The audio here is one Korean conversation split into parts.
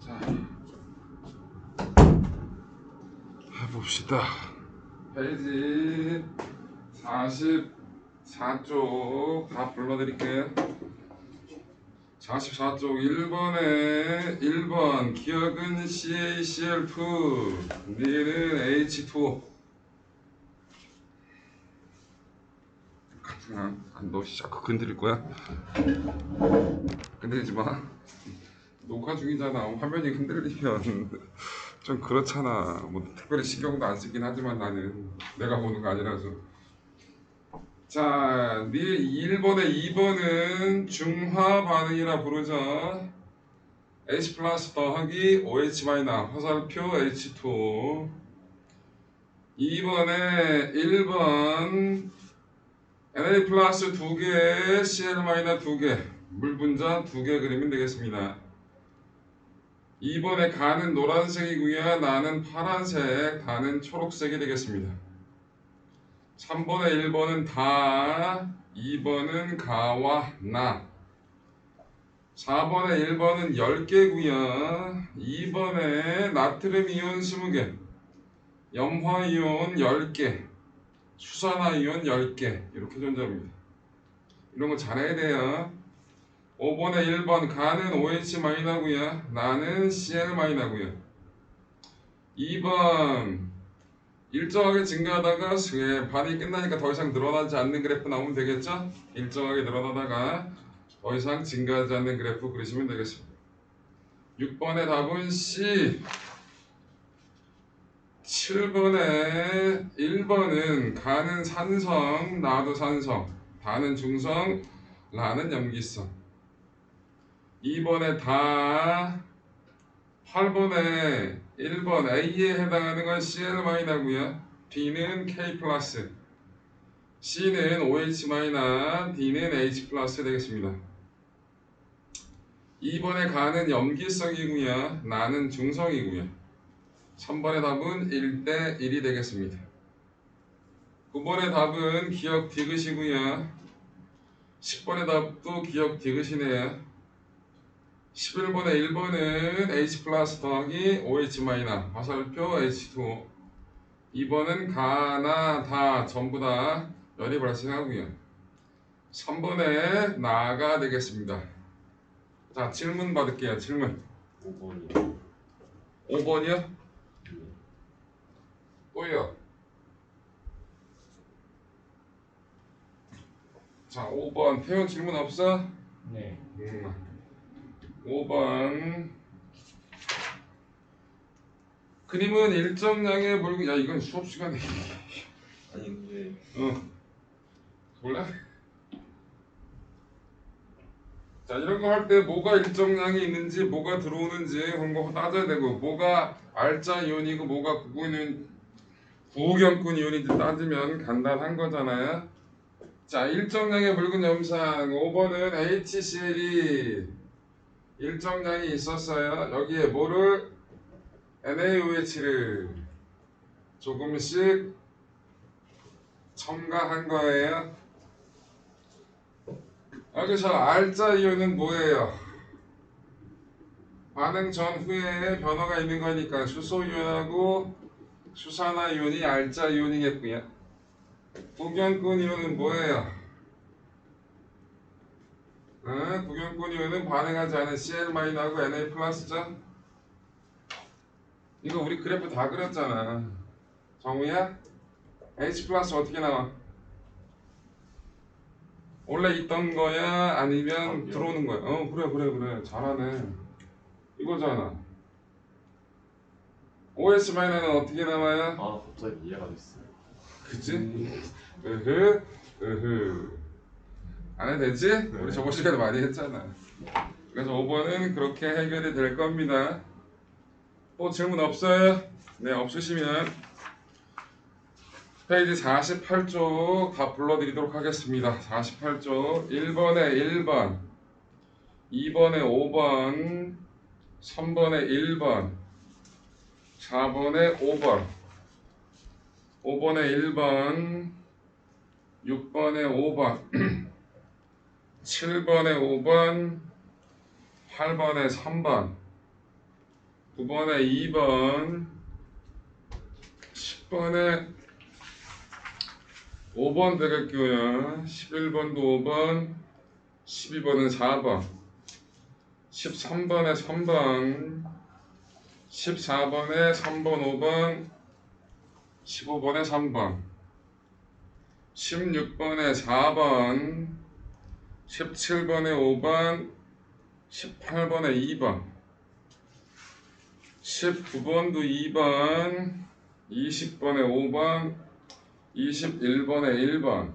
자, 해봅시다. 페이지 44쪽 다 불러드릴게요. 44쪽 1번에 1번 기억은 CaCl2 니은 H2O. 너 자꾸 건드릴 거야? 건드리지 마. 녹화 중이잖아. 화면이 흔들리면 좀 그렇잖아. 뭐 특별히 신경도 안 쓰긴 하지만 나는 내가 보는 거 아니라서. 자, 1번에 2번은 중화 반응이라 부르죠. H 플러스 더하기 OH 마이너 화살표 H2O. 2번에 1번 Na 플러스 2개, Cl 마이너 2개, 물 분자 2개 그리면 되겠습니다. 2번에 가는 노란색이고요. 나는 파란색, 다는 초록색이 되겠습니다. 3번에 1번은 다, 2번은 가와 나. 4번에 1번은 10개고요. 2번에 나트륨 이온 20개, 염화 이온 10개, 수산화 이온 10개 이렇게 존재합니다. 이런 거 잘해야 돼요. 5번에 1번 가는 OH 마이너고요. 나는 Cl 마이너고요. 2번 일정하게 증가하다가 반이 끝나니까 더 이상 늘어나지 않는 그래프 나오면 되겠죠? 일정하게 늘어나다가 더 이상 증가하지 않는 그래프 그리시면 되겠습니다. 6번의 답은 C. 7번에 1번은 가는 산성, 나도 산성, 다는 중성, 라는 염기성. 2번에 다. 8번에 1번 A에 해당하는 건 Cl 마이너고요. B는 K 플러스, C는 OH 마이너, D는 H 플러스 되겠습니다. 2번에 가는 염기성이고요. 나는 중성이고요. 3번의 답은 1대 1이 되겠습니다. 9번의 답은 기억 디귿이고요. 10번의 답도 기억 디귿이네요. 11번에 1번은 H 플러스 더하기 OH 마이너 화살표 H2O. 2번은 가나 다 전부 다 열이 발생하고요. 3번에 나가 되겠습니다. 자, 질문 받을게요. 질문 5번이요. 5번이요? 또요. 자, 5번 태연 질문 없어? 네. 5번 그림은 일정량의 물고. 야, 이건 수업 시간에 아니 근데 몰라? 자, 이런 거 할 때 뭐가 일정량이 있는지 뭐가 들어오는지 그런 거 따져야 되고, 뭐가 알짜 이온이고 뭐가 구우경꾼 이온인지 따지면 간단한 거잖아요. 자, 일정량의 묽은 염산 5번은 HCl이 일정량이 있었어요. 여기에 뭐를 NaOH를 조금씩 첨가한 거예요. 여기서 알짜 이온은 뭐예요? 반응 전후에 변화가 있는 거니까 수소 이온하고 수산화 이온이 알짜 이온이겠고요. 구경꾼 이온은 뭐예요? 구경꾼 이온은 반응하지 않은 Cl-하고 Na 플러스죠? 이거 우리 그래프 다 그렸잖아. 정우야? H 플러스 어떻게 나와? 원래 있던 거야? 아니면 들어오는 거야? 그래. 잘하네. 이거잖아. OS 마이너는 어떻게 나와요? 아 갑자기 이해가 됐어요. 그치? 으흐. 안 해도 되지? 우리 저번 시간에 많이 했잖아. 그래서 5번은 그렇게 해결이 될 겁니다. 또 질문 없어요? 네, 없으시면 페이지 48쪽 다 불러드리도록 하겠습니다. 48쪽 1번에 1번, 2번에 5번, 3번에 1번, 4번에 5번, 5번에 1번, 6번에 5번, 7번에 5번, 8번에 3번, 9번에 2번, 10번에 5번 되겠고요. 11번도 5번, 12번은 4번, 13번에 3번, 14번에 3번 5번, 15번에 3번, 16번에 4번, 17번에 5번, 18번에 2번, 19번도 2번, 20번에 5번, 21번에 1번,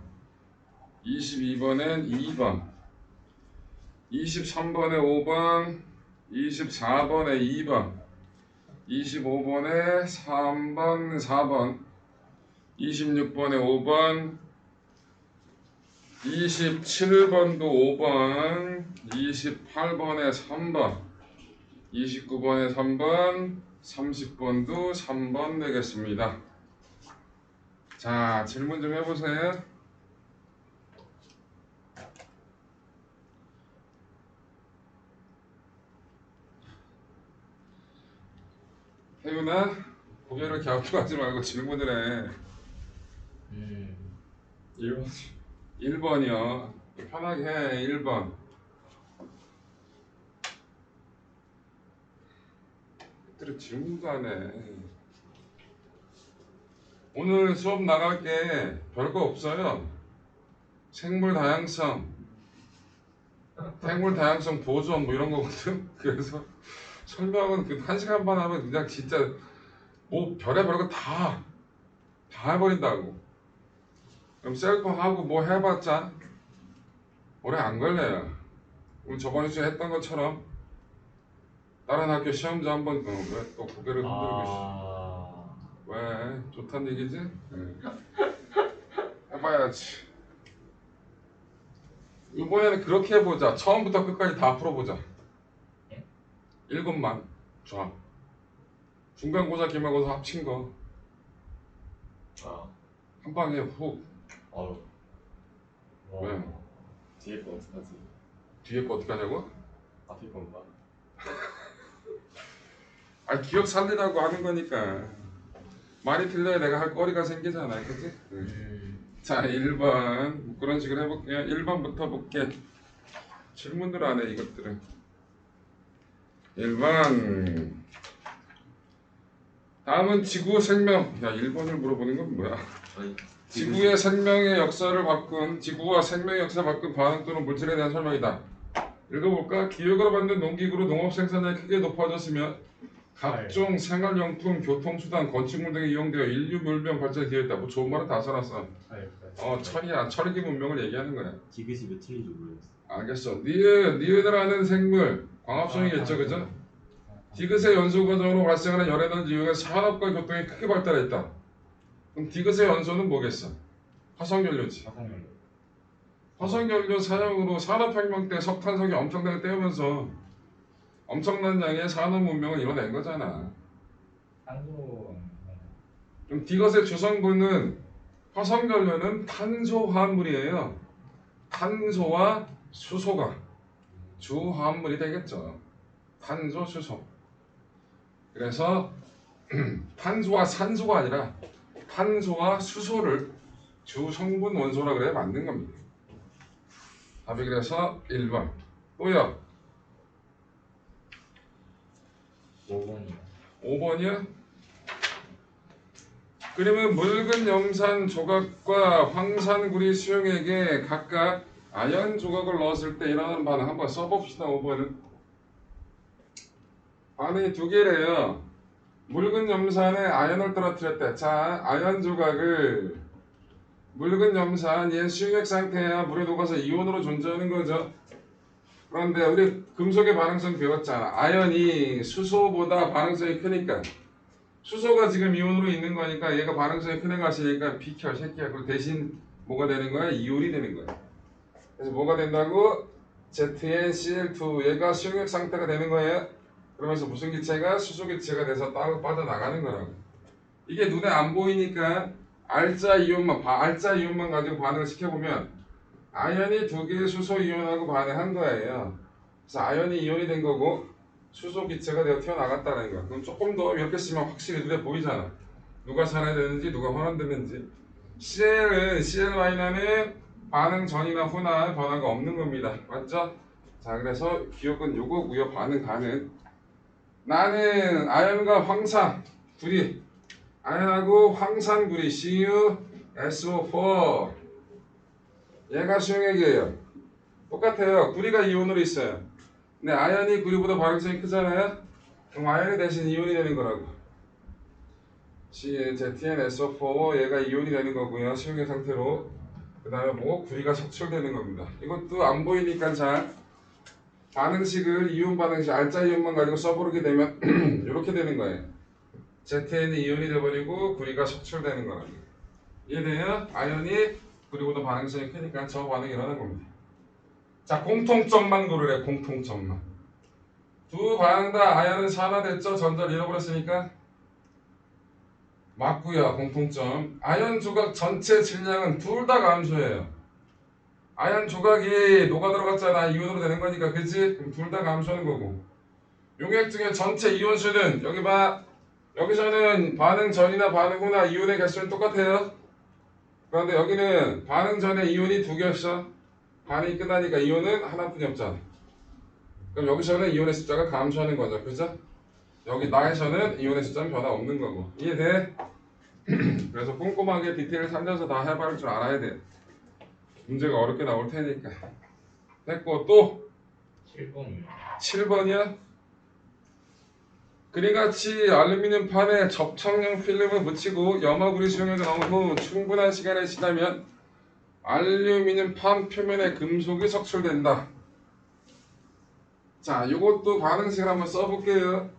22번엔 2번, 23번에 5번, 24번에 2번, 25번에 3번, 4번, 26번에 5번, 27번도 5번, 28번에 3번, 29번에 3번, 30번도 3번 되겠습니다. 자, 질문 좀 해보세요. 혜윤아, 고개를 갸우뚱하지 말고 질문을 해. 1번 1번이요. 편하게 해. 1번. 들이 질문도 안 해. 오늘 수업 나갈 게 별거 없어요. 생물 다양성 보존 뭐 이런 거거든. 그래서 설명은 그 1시간 반 하면 그냥 진짜 뭐 별의별 거 다 해버린다고. 그럼 셀프 하고 뭐 해봤자 오래 안 걸려요. 우리 저번 주에 했던 것처럼 다른 학교 시험지 한번 왜 또 고개를 흔들고 있어? 왜? 좋단 얘기지? 네. 해봐야지. 이번에는 그렇게 해보자. 처음부터 끝까지 다 풀어보자. 1급만 자, 중간고사 기말고사 합친 거 한 방에 훅. 아유 왜? 뒤에 거 어떡하지? 뒤에 거 어떻게 하냐고? 앞에 건가? 아니 기억 살리라고 하는 거니까 많이 틀려야 내가 할 거리가 생기잖아, 그치? 자, 1번 뭐 그런 식으로 해볼게요. 1번부터 볼게. 질문들 안 해, 이것들은. 1번 다음은 지구 생명. 야, 1번을 물어보는 건 뭐야? 아니 지구의 생명의 역사를 바꾼 지구와 생명의 역사를 바꾼 반응 또는 물질에 대한 설명이다. 읽어볼까? 기획으로 만든 농기구로 농업 생산량이 크게 높아졌으며 각종 생활용품, 교통수단, 건축물 등에 이용되어 인류 문명 발전에 기여했다. 뭐 좋은 말은 다 써놨어. 철이야. 철기 문명을 얘기하는 거야. 디귿이 몇 틀린지 모르겠어. 알겠어. 니은이라는 생물 광합성이겠죠, 그죠? 디귿의 연소 과정으로 발생하는 열에너지 이용해 산업과 교통이 크게 발달했다. 그럼 디귿의 연소는 뭐겠어? 화석연료지. 화석연료 사용으로 산업혁명 때 석탄석이 엄청나게 떼우면서 엄청난 양의 산업 문명을 이뤄낸 거잖아. 그럼 디귿의 주성분은 화석연료는 탄소화합물이에요. 탄소와 수소가 주화합물이 되겠죠. 탄소, 수소. 그래서 탄소와 산소가 아니라 탄소와 수소를 주성분 원소라 그래야 만든 겁니다. 답이 그래서 1번. 또요. 5번이요. 5번이요? 그러면 묽은 염산 조각과 황산구리 수용액에 각각 아연 조각을 넣었을 때 일어나는 반응 한번 써봅시다. 5번은 반응이 두 개래요. 묽은 염산에 아연을 떨어뜨렸대. 자, 아연 조각을 묽은 염산 얘 수용액 상태야 물에 녹아서 이온으로 존재하는 거죠. 그런데 우리 금속의 반응성 배웠잖아. 아연이 수소보다 반응성이 크니까 수소가 지금 이온으로 있는 거니까 얘가 반응성이 큰 애가 있으니까 비켜 새끼야. 그 대신 뭐가 되는 거야? 이온이 되는 거야. 그래서 뭐가 된다고? ZnCl2 얘가 수용액 상태가 되는 거예요. 그러면서 무슨 기체가 수소 기체가 돼서 따로 빠져나가는 거라고. 이게 눈에 안 보이니까 알자 이온만 가지고 반응을 시켜보면 아연이 두 개의 수소 이온하고 반응한 거예요. 그래서 아연이 이온이 된 거고 수소 기체가 되어 튀어나갔다는 거야. 그럼 조금 더 이렇게 쓰면 확실히 눈에 보이잖아. 누가 살아야 되는지 누가 환원되는지. CL은 반응 전이나 후나 변화가 없는 겁니다. 맞죠? 자, 그래서 기억은 요거고요. 반응 가는. 나는 아연과 황산, 구리. 아연하고 황산 구리 CuSO4. 얘가 수용액이에요. 똑같아요. 구리가 이온으로 있어요. 근데 아연이 구리보다 발생이 크잖아요. 그럼 아연이 대신 이온이 되는 거라고. ZnSO4 얘가 이온이 되는 거고요. 수용액 상태로. 그 다음에 뭐 구리가 석출되는 겁니다. 이것도 안 보이니까 잘 반응식을 이온 반응식 알짜 이온만 가지고 써보게 되면 이렇게 되는 거예요. Zn이 이온이 돼버리고 구리가 석출되는 거라고. 이해돼요? 아연이 구리보다 반응성이 크니까 저 반응이 일어나는 겁니다. 자, 공통점만 고르래. 공통점만. 두 반응 다 아연은 산화됐죠? 전자를 잃어버렸으니까. 맞고요. 공통점. 아연 조각 전체 질량은 둘 다 감소해요. 아연 조각이 녹아 들어갔잖아. 이온으로 되는 거니까. 그치? 그럼 둘 다 감소하는 거고. 용액 중에 전체 이온수는 여기 봐. 여기서는 반응 전이나 반응 후나 이온의 개수는 똑같아요. 그런데 여기는 반응 전에 이온이 두 개였어. 반응이 끝나니까 이온은 하나뿐이 없잖아. 그럼 여기서는 이온의 숫자가 감소하는 거죠. 그죠? 여기 나에서는 이온의 숫자는 변화 없는 거고. 이해돼? 그래서 꼼꼼하게 디테일 살려서 다 해봐할 줄 알아야 돼. 문제가 어렵게 나올 테니까. 됐고 또 7번이요. 7번이야. 그림같이 알루미늄 판에 접착용 필름을 붙이고 염화구리 수용액을 넣은 후 충분한 시간이 지나면 알루미늄 판 표면에 금속이 석출된다. 자, 요것도 반응식을 한번 써볼게요.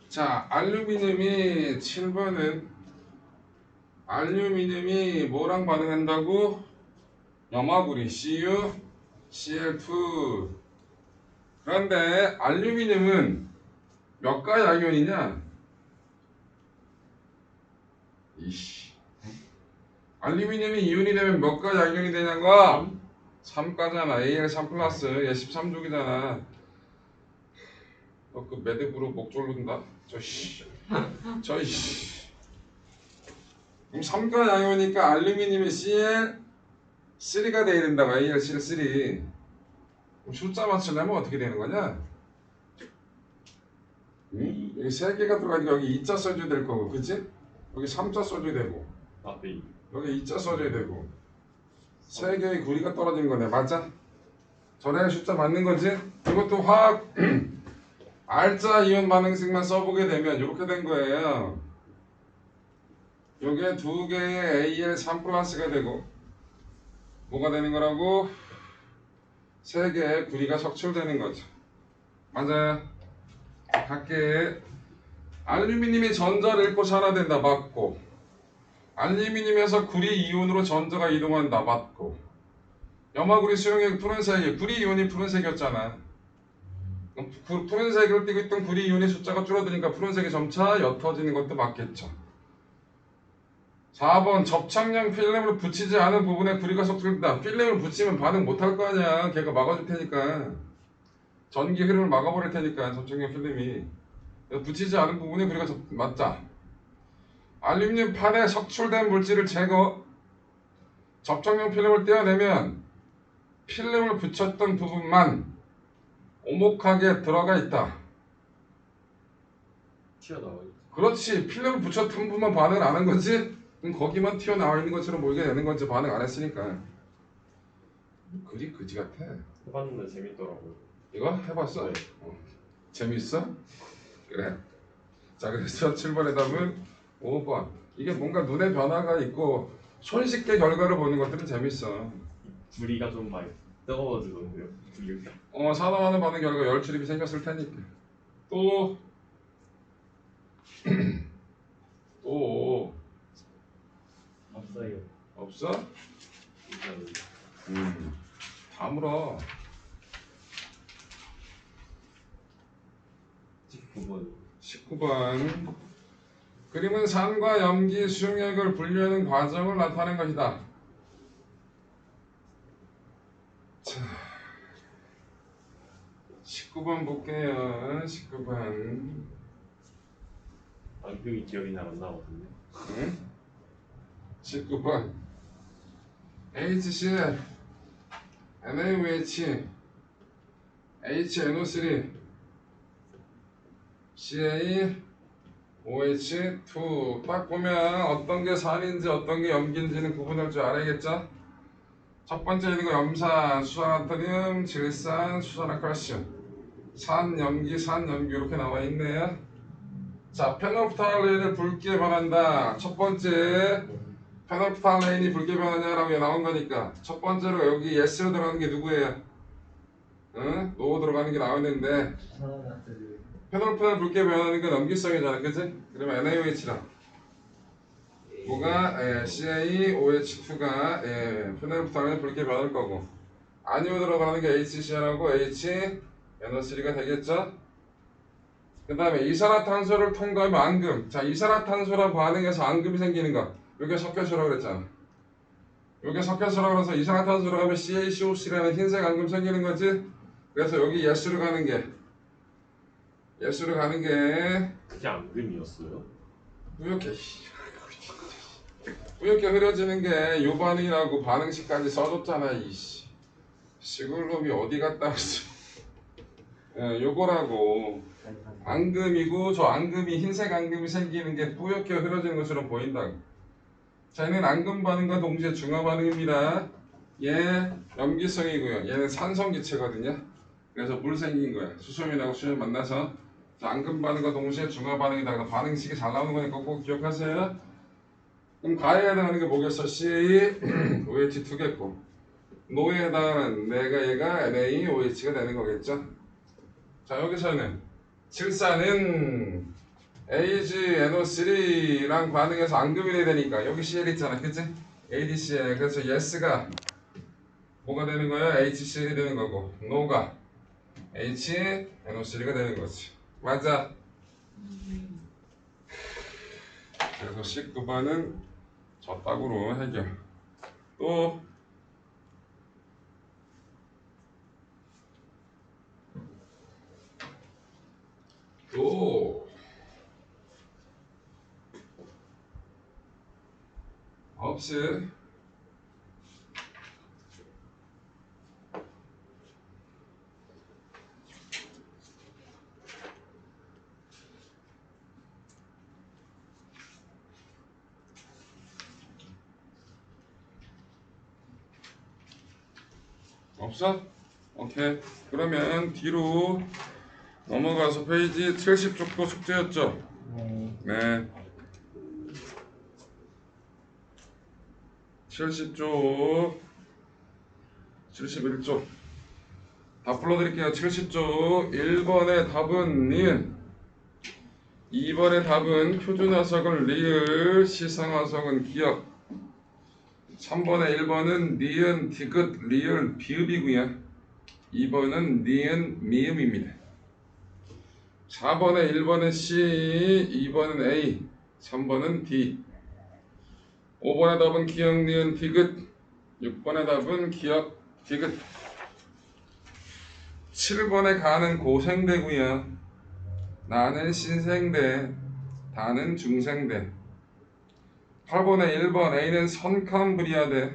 자, 알루미늄이 7번은 알루미늄이 뭐랑 반응한다고? 염화구리 Cu, Cl2. 그런데 알루미늄은 몇 가 양이온이냐? 이씨. 알루미늄이 이온이 되면 몇 가 양이온이 되냐고? 3가잖아. Al3 플러스. 얘 13족이잖아. 너 그 매듭으로 목 졸른다? 저씨. 저씨. 그럼 3가 양이오니까 알루미늄이 Cl3가 돼야 된다고. Al3. 그럼 숫자 맞추려면 어떻게 되는 거냐? 응? 여기 3개가 들어가니까 여기 2자 써줘야 될 거고, 그치? 여기 3자 써줘야 되고, 앞에 이. 여기 2자 써줘야 되고, 3개의 구리가 떨어지는 거네. 맞아? 전에 숫자 맞는 거지? 이것도 화학 알자 이온 반응식만 써보게 되면 이렇게 된 거예요. 요게 두 개의 Al3 플러스가 되고 뭐가 되는 거라고? 3개의 구리가 석출되는 거죠. 맞아요. 갈게. 알루미늄이 전자를 잃고 산화된다. 맞고. 알루미늄에서 구리 이온으로 전자가 이동한다. 맞고. 염화구리 수용액 푸른색이 구리 이온이 푸른색이었잖아. 푸른색을 띠고 있던 구리 이온의 숫자가 줄어드니까 푸른색이 점차 옅어지는 것도 맞겠죠. 4번 접착용 필름을 붙이지 않은 부분에 구리가 석출된다. 필름을 붙이면 반응 못할 거 아니야. 걔가 막아줄 테니까. 전기 흐름을 막아버릴 테니까 접착용 필름이. 붙이지 않은 부분에 구리가 맞자. 알루미늄 판에 석출된 물질을 제거. 접착용 필름을 떼어내면 필름을 붙였던 부분만 오목하게 들어가 있다. 튀어나와요. 그렇지. 필름을 붙였던 부분만 반응을 안 한 거지? 그럼 거기만 튀어나와 있는 것처럼 보이게 되는 건지 반응 안 했으니까. 그리 그지 같아. 해봤는데 재밌더라고요. 이거 해봤어? 네. 재밌어? 그래. 자, 그래서 7번의 답은 5번. 이게 뭔가 눈에 변화가 있고 손쉽게 결과를 보는 것들은 재밌어. 구리가 좀 많이 뜨거워지던데요. 구리. 산화하는 반응 결과 열 출입이 생겼을 테니까. 또 또 없어요. 없어? 일단 다 물어. 9번. 19번. 그림은 산과 염기 수용액을 분리하는 과정을 나타내는 것이다. 자, 19번 볼게요. 19번. 안경이 기억이 잘 안 나거든요. 응? 19번. HCl, NaOH, HNO3, CaOH2. 딱 보면 어떤 게 산인지 어떤 게 염기인지는 구분할 줄 알아야겠죠? 첫 번째 있는 거 염산, 수산나트륨, 질산, 수산화칼슘. 산염기, 산염기 이렇게 나와 있네요. 자, 페놀프탈레인을 붉게 변한다. 첫 번째 페놀프탈레인이 붉게 변하냐라고 나온 거니까 첫 번째로 여기 S로 들어가는 게 누구예요? 응? 노 들어가는 게 나왔는데 페놀프탈 붉게 변하는 건 염기성이잖아, 그치? 그러면 NaOH랑 뭐가 CaOH2가 페놀프탈레인 붉게 변할 거고 아니오 들어가는 게 HCl하고 HNO3가 되겠죠? 그 다음에 이산화탄소를 통과하면 앙금. 자, 이산화탄소랑 반응해서 앙금이 생기는 거. 요게 석회수라고 그랬잖아. 요게 석회수라고 그래서 이산화탄소로 가면 CaCO3라는 흰색 앙금 생기는 거지. 그래서 여기 예수로 가는 게 그게 앙금이었어요? 뿌옇게 뿌옇게 흐려지는 게 요 반응이라고 반응식까지 써줬잖아. 이씨 시골 놈이 어디 갔다 왔어. 요거라고 앙금이고 저 앙금이 흰색 앙금이 생기는 게 뿌옇게 흐려지는 것처럼 보인다고. 자, 얘는 앙금 반응과 동시에 중화 반응입니다. 얘 염기성이고요. 얘는 산성기체거든요. 그래서 물 생긴 거야. 수소민하고 수염 만나서 앙금 반응과 동시에 중화 반응이다. 반응식이 잘 나오는 거니까 꼭 기억하세요. 그럼 가에 해당하는 게 뭐겠어? CaOH 2겠고 노에 해당하는 얘가 NaOH가 되는 거겠죠. 자, 여기서는 질산은 AgNO3랑 반응해서 앙금이 돼야 되니까 여기 Cl 있잖아, 그치? AdCl. 그래서 S가 뭐가 되는 거야? HCl이 되는 거고 노가 HNO3가 되는 거지. 맞아. 그래서 19번은 저 딱으로 해결. 또 없이 없어? 오케이. 그러면 뒤로 넘어가서 페이지 70쪽도 숙제였죠? 네. 70쪽 71쪽 다 불러드릴게요. 70쪽 1번의 답은 니은, 2번의 답은 표준화석은 리을, 시상화석은 기역, 3번의 1번은 니은, 디귿, 리을, 비읍이고요. 2번은 니은, 미음입니다. 4번에 1번은 C, 2번은 A, 3번은 D. 5번의 답은 기역, 니은, 디귿. 6번의 답은 기역, 디귿. 7번에 가는 고생대고요. 나는 신생대, 다는 중생대. 8번에 1번 A는 선캄브리아대,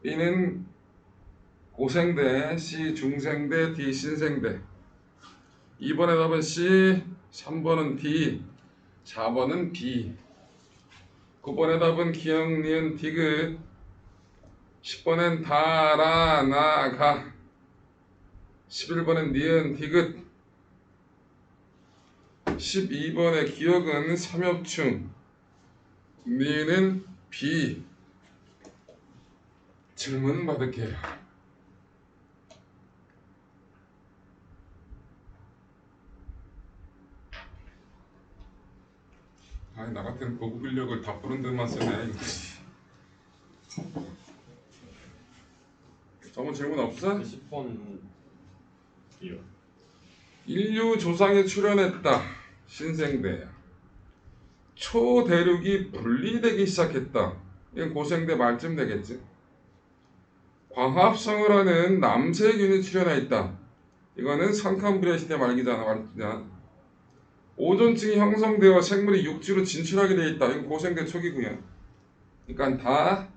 B는 고생대, C 중생대, D 신생대. 2번의 답은 C, 3번은 D, 4번은 B. 9번의 답은 기역, 니은, 디귿. 10번엔 다라, 나, 가. 11번엔 니은, 디귿. 12번의 기역은 삼엽충, 니은은 B. 질문 받을게요. 아니, 나 같은 고급 인력을 다 부른 데만 쓰네. 저번 질문 없어? 10번이요. 인류 조상이 출현했다. 신생대. 초대륙이 분리되기 시작했다. 이건 고생대 말쯤 되겠지. 광합성을 하는 남세균이 출현했다. 이거는 상칸브리아 시대 말기잖아. 오존층이 형성되어 생물이 육지로 진출하게 되어 있다. 이건 고생대 초기고요. 그러니까 다,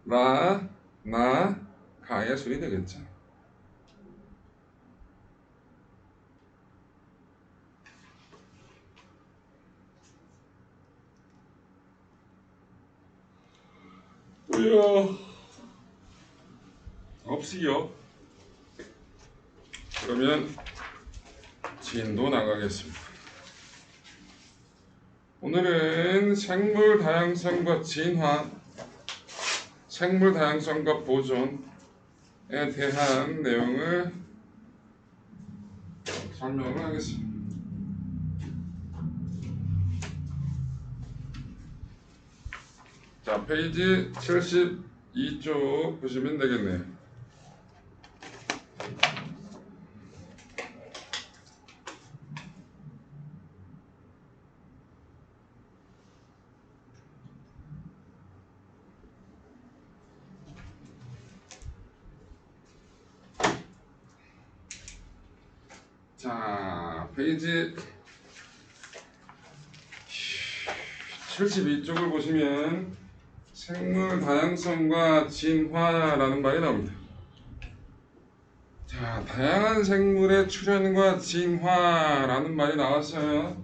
라, 나, 가의 순이 되겠죠. 뭐야? 없이요. 그러면 진도 나가겠습니다. 오늘은 생물 다양성과 진화, 생물 다양성과 보존에 대한 내용을 설명을 하겠습니다. 자, 페이지 72쪽 보시면 되겠네요. 자, 페이지 72쪽을 보시면 생물 다양성과 진화라는 말이 나옵니다. 자, 다양한 생물의 출현과 진화라는 말이 나왔어요.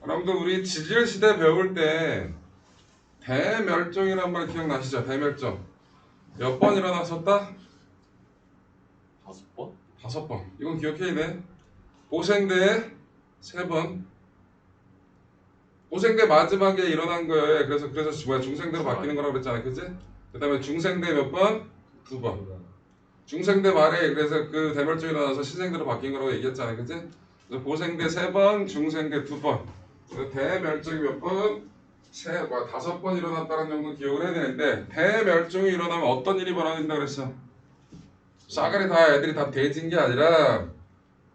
여러분들 우리 지질시대 배울 때 대멸종이란 말 기억나시죠? 대멸종 몇 번 일어났었다? 5번? 5번. 이건 기억해야 돼. 고생대 3번. 고생대 마지막에 일어난 거예요. 그래서 뭐야 중생대로 바뀌는 거라고 그랬잖아요, 그치? 그 다음에 중생대 몇 번? 2번. 중생대 말에 그래서 그 대멸종이 일어나서 신생대로 바뀐 거라고 얘기했잖아요, 그치? 그래서 고생대 3번, 중생대 2번. 그래서 대멸종이 몇 번? 5번 일어났다는 정도 기억을 해야 되는데, 대멸종이 일어나면 어떤 일이 벌어진다 그랬어? 싸그리 다 애들이 다 돼진 게 아니라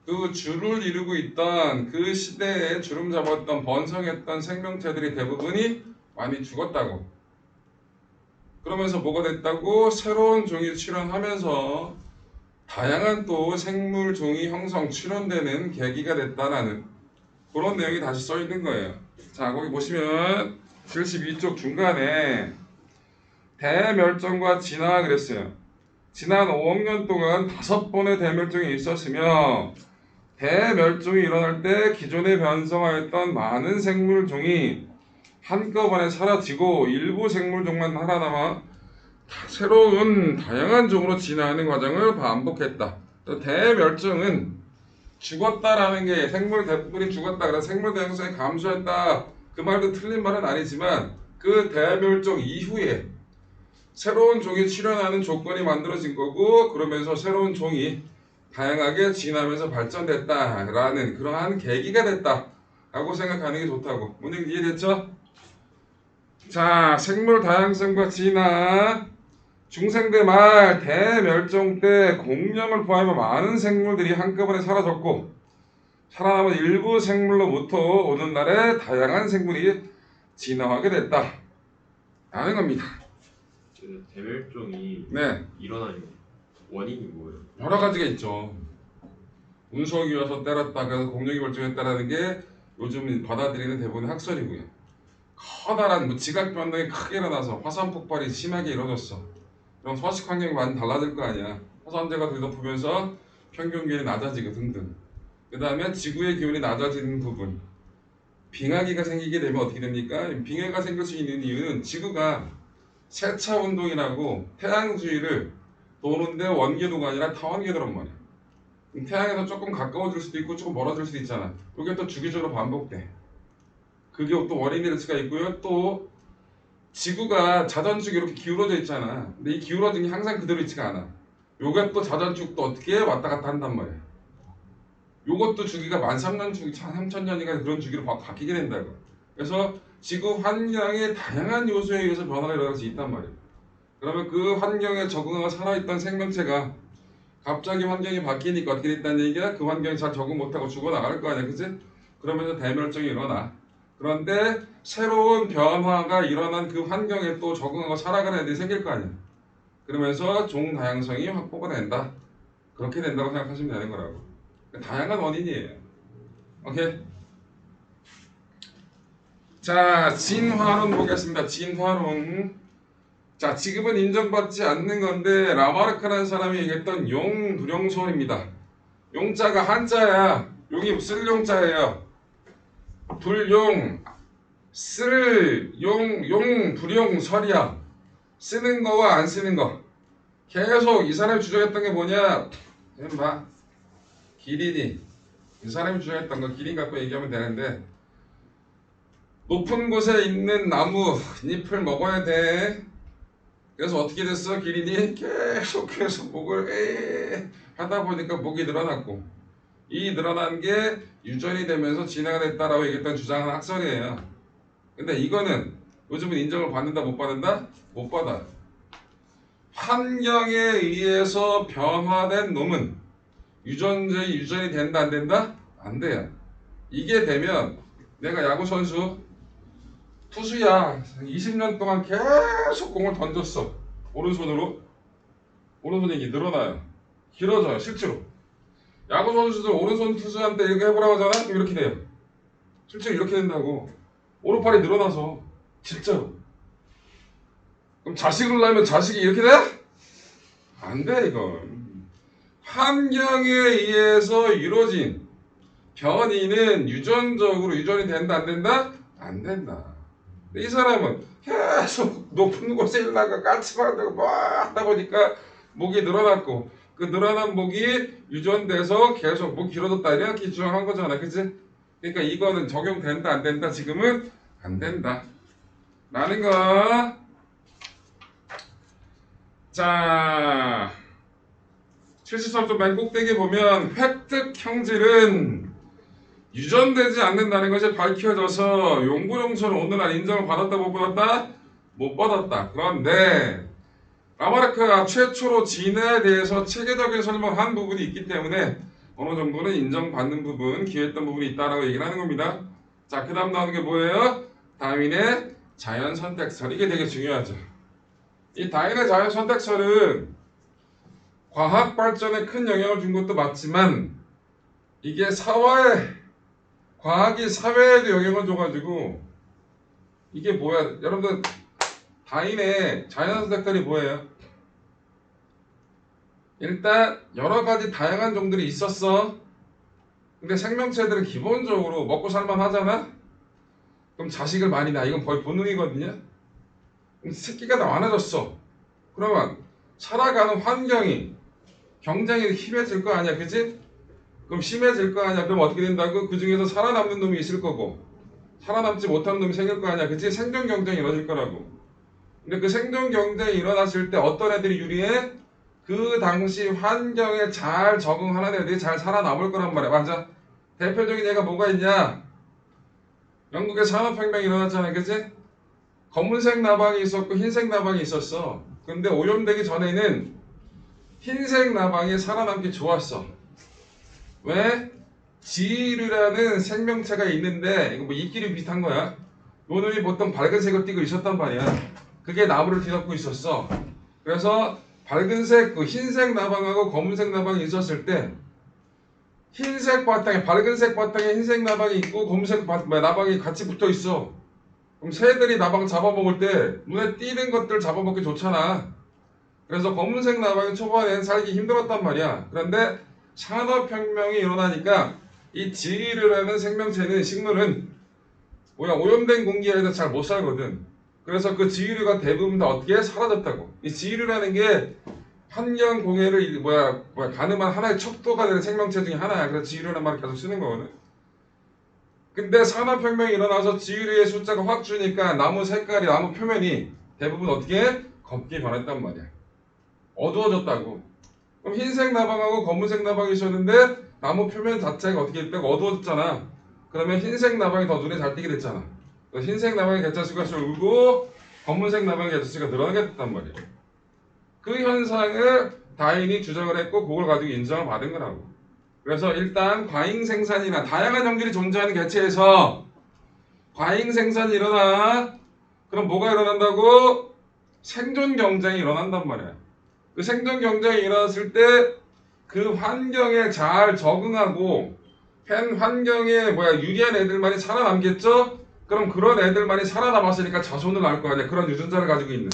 그 줄을 이루고 있던 그 시대에 주름 잡았던 번성했던 생명체들이 대부분이 많이 죽었다고. 그러면서 뭐가 됐다고? 새로운 종이 출현하면서 다양한 또 생물 종이 형성 출현되는 계기가 됐다라는 그런 내용이 다시 써 있는 거예요. 자, 거기 보시면 72쪽 중간에 대멸종과 진화 그랬어요. 지난 5억 년 동안 5번의 대멸종이 있었으며 대멸종이 일어날 때 기존에 변성하였던 많은 생물종이 한꺼번에 사라지고 일부 생물종만 살아남아 새로운 다양한 종으로 진화하는 과정을 반복했다. 대멸종은 죽었다라는 게 생물 대부분이 죽었다. 그래서 생물 다양성이 감소했다. 그 말도 틀린 말은 아니지만 그 대멸종 이후에 새로운 종이 출현하는 조건이 만들어진 거고 그러면서 새로운 종이 다양하게 진화하면서 발전됐다라는 그러한 계기가 됐다라고 생각하는 게 좋다고. 문제 이해됐죠? 자, 생물 다양성과 진화. 중생대 말 대멸종 때 공룡을 포함해 많은 생물들이 한꺼번에 사라졌고 살아남은 일부 생물로부터 오늘날의 다양한 생물이 진화하게 됐다 라는 겁니다. 대멸종이 네, 일어나는 원인이 뭐예요? 여러 가지가 있죠. 운석이 와서 때렸다 그래서 공룡이 발전했다라는 게 요즘 받아들이는 대부분의 학설이고요. 커다란 지각 변동이 크게 일어나서 화산 폭발이 심하게 이루어졌어. 그럼 서식 환경이 많이 달라질 거 아니야. 화산재가 들이덮으면서 평균 기온이 낮아지고 등등. 그 다음에 지구의 기온이 낮아지는 부분. 빙하기가 생기게 되면 어떻게 됩니까? 빙하가 생길 수 있는 이유는 지구가 세차 운동이라고 태양 주위를 도는데 원궤도가 아니라 타원궤도란 말이야. 태양에서 조금 가까워질 수도 있고 조금 멀어질 수도 있잖아. 이게 또 주기적으로 반복돼. 그게 또 원인이 될 수가 있고요. 또 지구가 자전축이 이렇게 기울어져 있잖아. 근데 이 기울어진 게 항상 그대로 있지가 않아. 요게 또 자전축도 어떻게 왔다 갔다 한단 말이야. 요것도 주기가 13,000년 주기, 3,000년인가 그런 주기로 바뀌게 된다고. 그래서 지구 환경의 다양한 요소에 의해서 변화가 일어날 수 있단 말이야. 그러면 그 환경에 적응하고 살아있던 생명체가 갑자기 환경이 바뀌니까 어떻게 됐다는 얘기야? 그 환경에 잘 적응 못하고 죽어나갈 거 아니야, 그치? 그러면서 대멸종이 일어나. 그런데 새로운 변화가 일어난 그 환경에 또 적응하고 살아가는 애들이 생길 거 아니야. 그러면서 종 다양성이 확보가 된다. 그렇게 된다고 생각하시면 되는 거라고. 다양한 원인이에요. 오케이? 자, 진화론 보겠습니다. 진화론. 자, 지금은 인정받지 않는 건데 라마르크라는 사람이 얘기했던 용불용설입니다. 용자가 한자야. 용이 쓸용자예요. 불용, 쓸, 용, 불용설이야. 쓰는 거와 안 쓰는 거. 계속 이 사람이 주장했던 게 뭐냐? 봐. 기린이. 이 사람이 주장했던 거 기린 갖고 얘기하면 되는데 높은 곳에 있는 나무 잎을 먹어야 돼. 그래서 어떻게 됐어? 기린이 계속해서 목을 하다 보니까 목이 늘어났고 이 늘어난 게 유전이 되면서 진화가 됐다라고 얘기했던 주장은 학설이에요. 근데 이거는 요즘은 인정을 받는다 못 받는다? 못 받아. 환경에 의해서 변화된 놈은 유전이 된다 안 된다? 안 돼요. 이게 되면 내가 야구 선수 투수야 20년 동안 계속 공을 던졌어. 오른손으로. 오른손이 이게 늘어나요. 길어져요. 실제로. 야구 선수들 오른손 투수한테 이렇게 해보라고 하잖아? 그럼 이렇게 돼요. 실제로 이렇게 된다고. 오른팔이 늘어나서. 진짜로. 그럼 자식을 낳으면 자식이 이렇게 돼? 안 돼, 이건. 환경에 의해서 이루어진 변이는 유전적으로 유전이 된다, 안 된다? 안 된다. 이 사람은 계속 높은 곳에 일나가 까치발하고 뭐 하다 보니까 목이 늘어났고 그 늘어난 목이 유전돼서 계속 목이 길어졌다 이렇게 주장한 거잖아, 그치? 그러니까 이거는 적용된다 안 된다? 지금은 안 된다 라는 거. 자, 73쪽 맨 꼭대기 보면 획득 형질은 유전되지 않는다는 것이 밝혀져서 용불용설은 오늘날 인정을 받았다 못 받았다? 못 받았다. 그런데 라마르크가 최초로 진화에 대해서 체계적인 설명을 한 부분이 있기 때문에 어느 정도는 인정받는 부분, 기여했던 부분이 있다라고 얘기를 하는 겁니다. 자, 그 다음 나오는 게 뭐예요? 다윈의 자연선택설. 이게 되게 중요하죠. 이 다윈의 자연선택설은 과학 발전에 큰 영향을 준 것도 맞지만 이게 과학이 사회에도 영향을 줘가지고 이게 뭐야? 여러분들 다윈의 자연선택설이 뭐예요? 일단 여러 가지 다양한 종들이 있었어. 근데 생명체들은 기본적으로 먹고 살만 하잖아? 그럼 자식을 많이 낳아. 이건 거의 본능이거든요. 그럼 새끼가 다 많아졌어. 그러면 살아가는 환경이 경쟁이 심해질 거 아니야, 그치? 그럼 심해질 거 아니야. 그럼 어떻게 된다고? 그 중에서 살아남는 놈이 있을 거고 살아남지 못하는 놈이 생길 거 아니야, 그치? 생존 경쟁이 이루어질 거라고. 근데 그 생존 경쟁이 일어났을 때 어떤 애들이 유리해? 그 당시 환경에 잘 적응하는 애들이 잘 살아남을 거란 말이야. 맞아? 대표적인 예가 뭐가 있냐? 영국의 산업혁명이 일어났잖아, 그치? 검은색 나방이 있었고 흰색 나방이 있었어. 근데 오염되기 전에는 흰색 나방이 살아남기 좋았어. 왜? 지류라는 생명체가 있는데 이거 뭐 이끼리 비슷한 거야. 요 놈이 보통 밝은 색을 띠고 있었단 말이야. 그게 나무를 뒤덮고 있었어. 그래서 밝은색, 그 흰색 나방하고 검은색 나방이 있었을 때 흰색 바탕에, 밝은색 바탕에 흰색 나방이 있고 검은색 나방이 같이 붙어 있어. 그럼 새들이 나방 잡아먹을 때 눈에 띄는 것들 잡아먹기 좋잖아. 그래서 검은색 나방이 초반엔 살기 힘들었단 말이야. 그런데 산업혁명이 일어나니까 이 지류라는 생명체는, 식물은 오염된 공기에서 잘 못 살거든. 그래서 그 지류가 대부분 다 어떻게 사라졌다고. 이 지류라는 게 환경 공해를 가늠한 하나의 척도가 되는 생명체 중에 하나야. 그래서 지류라는 말을 계속 쓰는 거거든. 근데 산업혁명이 일어나서 지류의 숫자가 확 주니까 나무 색깔이, 나무 표면이 대부분 어떻게 검게 변했단 말이야. 어두워졌다고. 그럼 흰색 나방하고 검은색 나방이 있었는데 나무 표면 자체가 어떻게 됐다고? 어두워졌잖아. 그러면 흰색 나방이 더 눈에 잘 띄게 됐잖아. 그래서 흰색 나방의 개체수가 줄고 검은색 나방의 개체수가 늘어나게 됐단 말이야. 그 현상을 다인이 주장을 했고 그걸 가지고 인정을 받은 거라고. 그래서 일단 과잉 생산이나 다양한 형질이 존재하는 개체에서 과잉 생산이 일어나. 그럼 뭐가 일어난다고? 생존 경쟁이 일어난단 말이야. 그 생존 경쟁이 일어났을 때 그 환경에 잘 적응하고 현 환경에 유리한 애들만이 살아남겠죠? 그럼 그런 애들만이 살아남았으니까 자손을 낳을 거 아니야. 그런 유전자를 가지고 있는.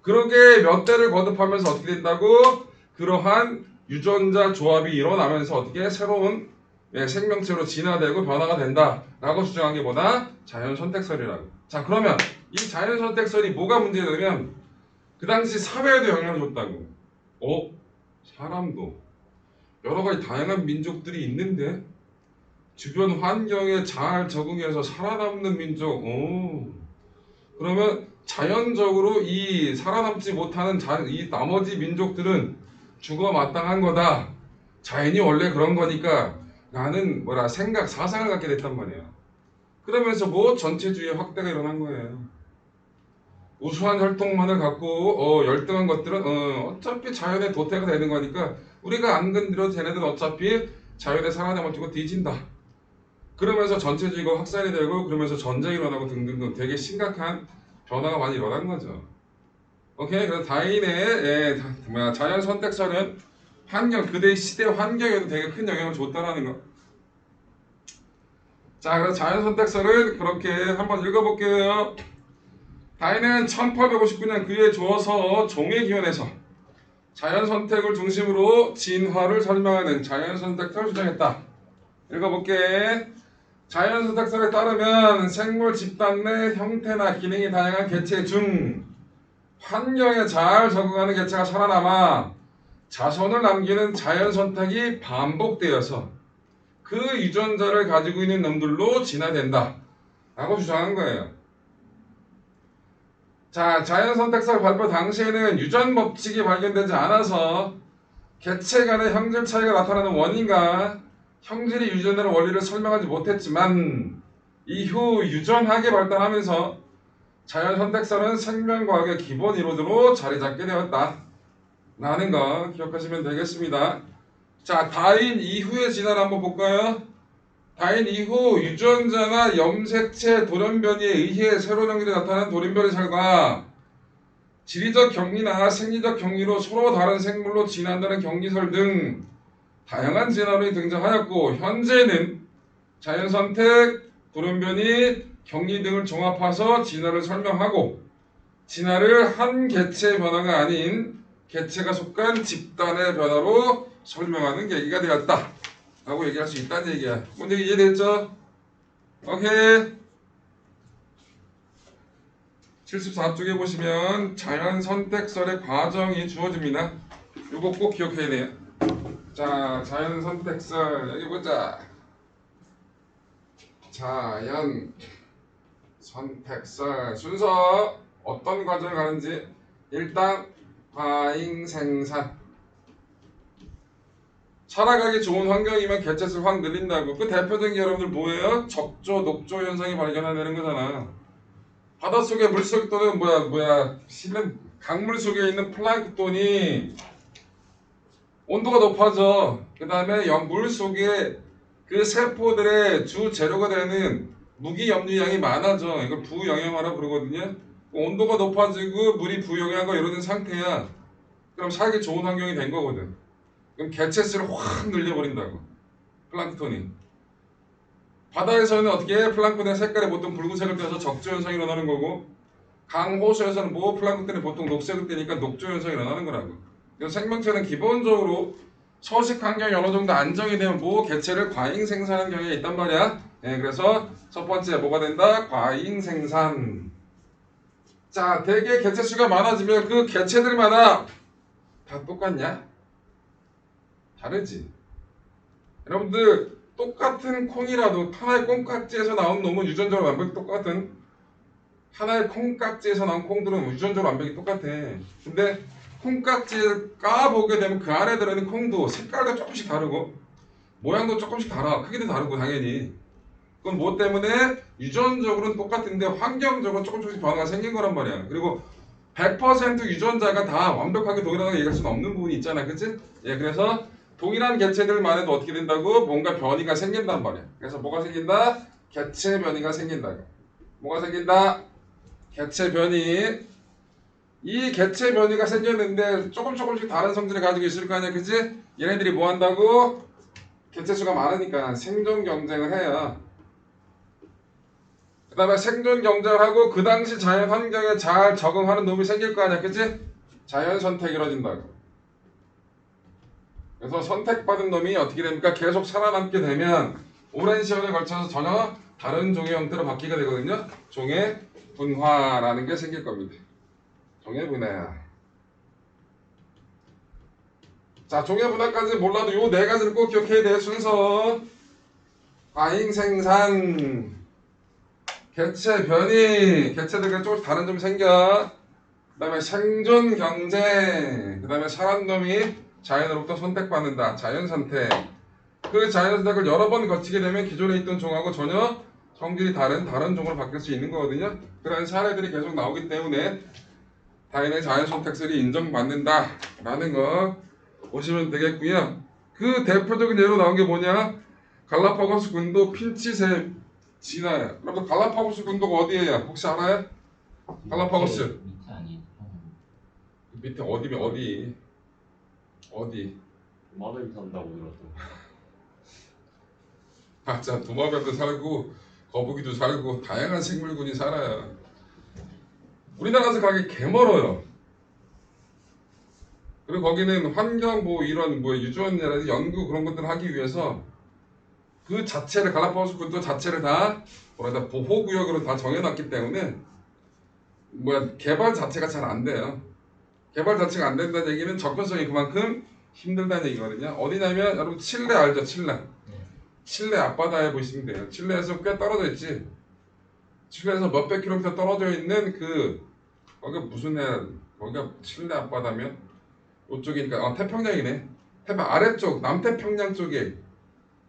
그러게 몇 대를 거듭하면서 어떻게 된다고? 그러한 유전자 조합이 일어나면서 어떻게 새로운 생명체로 진화되고 변화가 된다라고 주장한 게 뭐다? 자연선택설이라고. 자, 그러면 이 자연선택설이 뭐가 문제냐면 그 당시 사회에도 영향을 줬다고. 사람도 여러 가지 다양한 민족들이 있는데 주변 환경에 잘 적응해서 살아남는 민족. 그러면 자연적으로 이 살아남지 못하는 이 나머지 민족들은 죽어 마땅한 거다. 자연이 원래 그런 거니까 라는 사상을 갖게 됐단 말이야. 그러면서 전체주의 확대가 일어난 거예요. 우수한 혈통만을 갖고 열등한 것들은 어차피 자연의 도태가 되는 거니까 우리가 안 건드려도 쟤네들은 어차피 자연에 살아남아주고 뒤진다. 그러면서 전체주의가 확산이 되고 그러면서 전쟁이 일어나고 등등등 되게 심각한 변화가 많이 일어난 거죠. 오케이? 그래서 다인의 자연 선택설은 환경, 그대의 시대 환경에도 되게 큰 영향을 줬다라는 거. 자, 그래서 자연 선택설을 그렇게 한번 읽어볼게요. 다인은 1859년 그에 주어서 종의 기원에서 자연 선택을 중심으로 진화를 설명하는 자연 선택설을 주장했다. 읽어볼게. 자연 선택설에 따르면 생물 집단 내 형태나 기능이 다양한 개체 중 환경에 잘 적응하는 개체가 살아남아 자손을 남기는 자연 선택이 반복되어서 그 유전자를 가지고 있는 놈들로 진화된다 라고 주장한 거예요. 자, 자연 선택설 발표 당시에는 유전 법칙이 발견되지 않아서 개체 간의 형질 차이가 나타나는 원인과 형질이 유전되는 원리를 설명하지 못했지만 이후 유전학이 발달하면서 자연 선택설은 생명과학의 기본 이론으로 자리 잡게 되었다 라는 거 기억하시면 되겠습니다. 자, 다인 이후의 진화를 한번 볼까요? 다인 이후 유전자나 염색체 돌연변이에 의해 새로운 형질이 나타나는 돌연변이 설과 지리적 격리나 생리적 격리로 서로 다른 생물로 진화한다는 격리설 등 다양한 진화론이 등장하였고 현재는 자연선택, 돌연변이, 격리 등을 종합해서 진화를 설명하고 진화를 한 개체의 변화가 아닌 개체가 속한 집단의 변화로 설명하는 계기가 되었다 라고 얘기할 수 있다는 얘기야. 뭔 얘기 이해됐죠? 오케이. 74쪽에 보시면 자연선택설의 과정이 주어집니다. 이거 꼭 기억해야 돼요. 자, 자연선택설 여기 보자. 자연선택설 순서 어떤 과정을 가는지. 일단 과잉생산. 살아가기 좋은 환경이면 개체수를 확 늘린다고. 그 대표적인 게 여러분들 뭐예요? 적조, 녹조 현상이 발견되는 거잖아. 바닷속에 물속 또는 실은 강물 속에 있는 플랑크톤이 온도가 높아져. 그 다음에 물 속에 그 세포들의 주 재료가 되는 무기염류량이 많아져. 이걸 부영양화라고 부르거든요. 온도가 높아지고 물이 부영양화가 이루어진 상태야. 그럼 살기 좋은 환경이 된 거거든. 그럼 개체수를 확 늘려버린다고. 플랑크톤이. 바다에서는 어떻게 플랑크톤의 색깔이 보통 붉은색을 떼서 적조 현상이 일어나는 거고 강호수에서는 플랑크톤이 보통 녹색을 떼니까 녹조 현상이 일어나는 거라고. 그래서 생명체는 기본적으로 서식 환경이 어느 정도 안정이 되면 개체를 과잉 생산하는 경향이 있단 말이야. 그래서 첫 번째 뭐가 된다? 과잉 생산. 자, 대개 개체 수가 많아지면 그 개체들마다 다 똑같냐? 다르지. 여러분들 똑같은 콩이라도 하나의 콩깍지에서 나온 놈은 유전적으로 완벽히 똑같은 하나의 콩깍지에서 나온 콩들은 유전적으로 완벽히 똑같아. 근데 콩깍지를 까보게 되면 그 안에 들어있는 콩도 색깔도 조금씩 다르고 모양도 조금씩 달라. 크기도 다르고 당연히. 그건 뭐 때문에? 유전적으로는 똑같은데 환경적으로 조금씩 변화가 생긴 거란 말이야. 그리고 100% 유전자가 다 완벽하게 동일하다고 얘기할 수는 없는 부분이 있잖아, 그치? 예, 그래서 동일한 개체들만 해도 어떻게 된다고? 뭔가 변이가 생긴단 말이야. 그래서 뭐가 생긴다? 개체 변이가 생긴다. 뭐가 생긴다? 개체 변이. 이 개체 변이가 생겼는데 조금씩 다른 성질을 가지고 있을 거 아니야, 그치? 얘네들이 뭐 한다고? 개체수가 많으니까 생존 경쟁을 해요. 그 다음에 생존 경쟁을 하고 그 당시 자연 환경에 잘 적응하는 놈이 생길 거 아니야, 그치? 자연 선택이 이루어진다고. 그래서 선택받은 놈이 어떻게 됩니까? 계속 살아남게 되면 오랜 시간에 걸쳐서 전혀 다른 종의 형태로 바뀌게 되거든요. 종의 분화라는 게 생길 겁니다. 종의 분화. 자, 종의 분화까지 몰라도 요 네 가지를 꼭 기억해야 돼. 순서, 과잉 생산, 개체 변이, 개체들과 조금씩 다른 점이 생겨. 그 다음에 생존 경쟁, 그 다음에 살한 놈이 자연으로부터 선택받는다. 자연 선택. 그 자연 선택을 여러 번 거치게 되면 기존에 있던 종하고 전혀 성질이 다른 종으로 바뀔 수 있는 거거든요. 그런 사례들이 계속 나오기 때문에 다인의 자연 선택설이 인정받는다라는 거 보시면 되겠고요. 그 대표적인 예로 나온 게 뭐냐? 갈라파고스 군도 핀치새 진화야. 여러분 갈라파고스 군도가 어디에요? 혹시 알아요? 갈라파고스 밑에 아니. 밑에 어디? 마늘이 산다고 들었어. 아, 자, 도마뱀도 살고 거북이도 살고 다양한 생물군이 살아요. 우리나라에서 가기 개멀어요. 그리고 거기는 환경 뭐 이런 뭐 유전이라든지 연구 그런 것들을 하기 위해서 그 자체를 갈라파고스 군도 자체를 다 뭐랄까 보호구역으로 다 정해놨기 때문에 개발 자체가 잘 안 돼요. 개발 자체가 안 된다는 얘기는 접근성이 그만큼 힘들다는 얘기거든요. 어디냐면 여러분 칠레 알죠? 칠레 앞바다에 보시면 돼요. 칠레에서 꽤 떨어져 있지. 칠레에서 몇백 킬로미터 떨어져 있는 거기가 무슨 거기가 칠레 앞바다면 이쪽이니까 태평양이네. 태평 아래쪽 남태평양 쪽에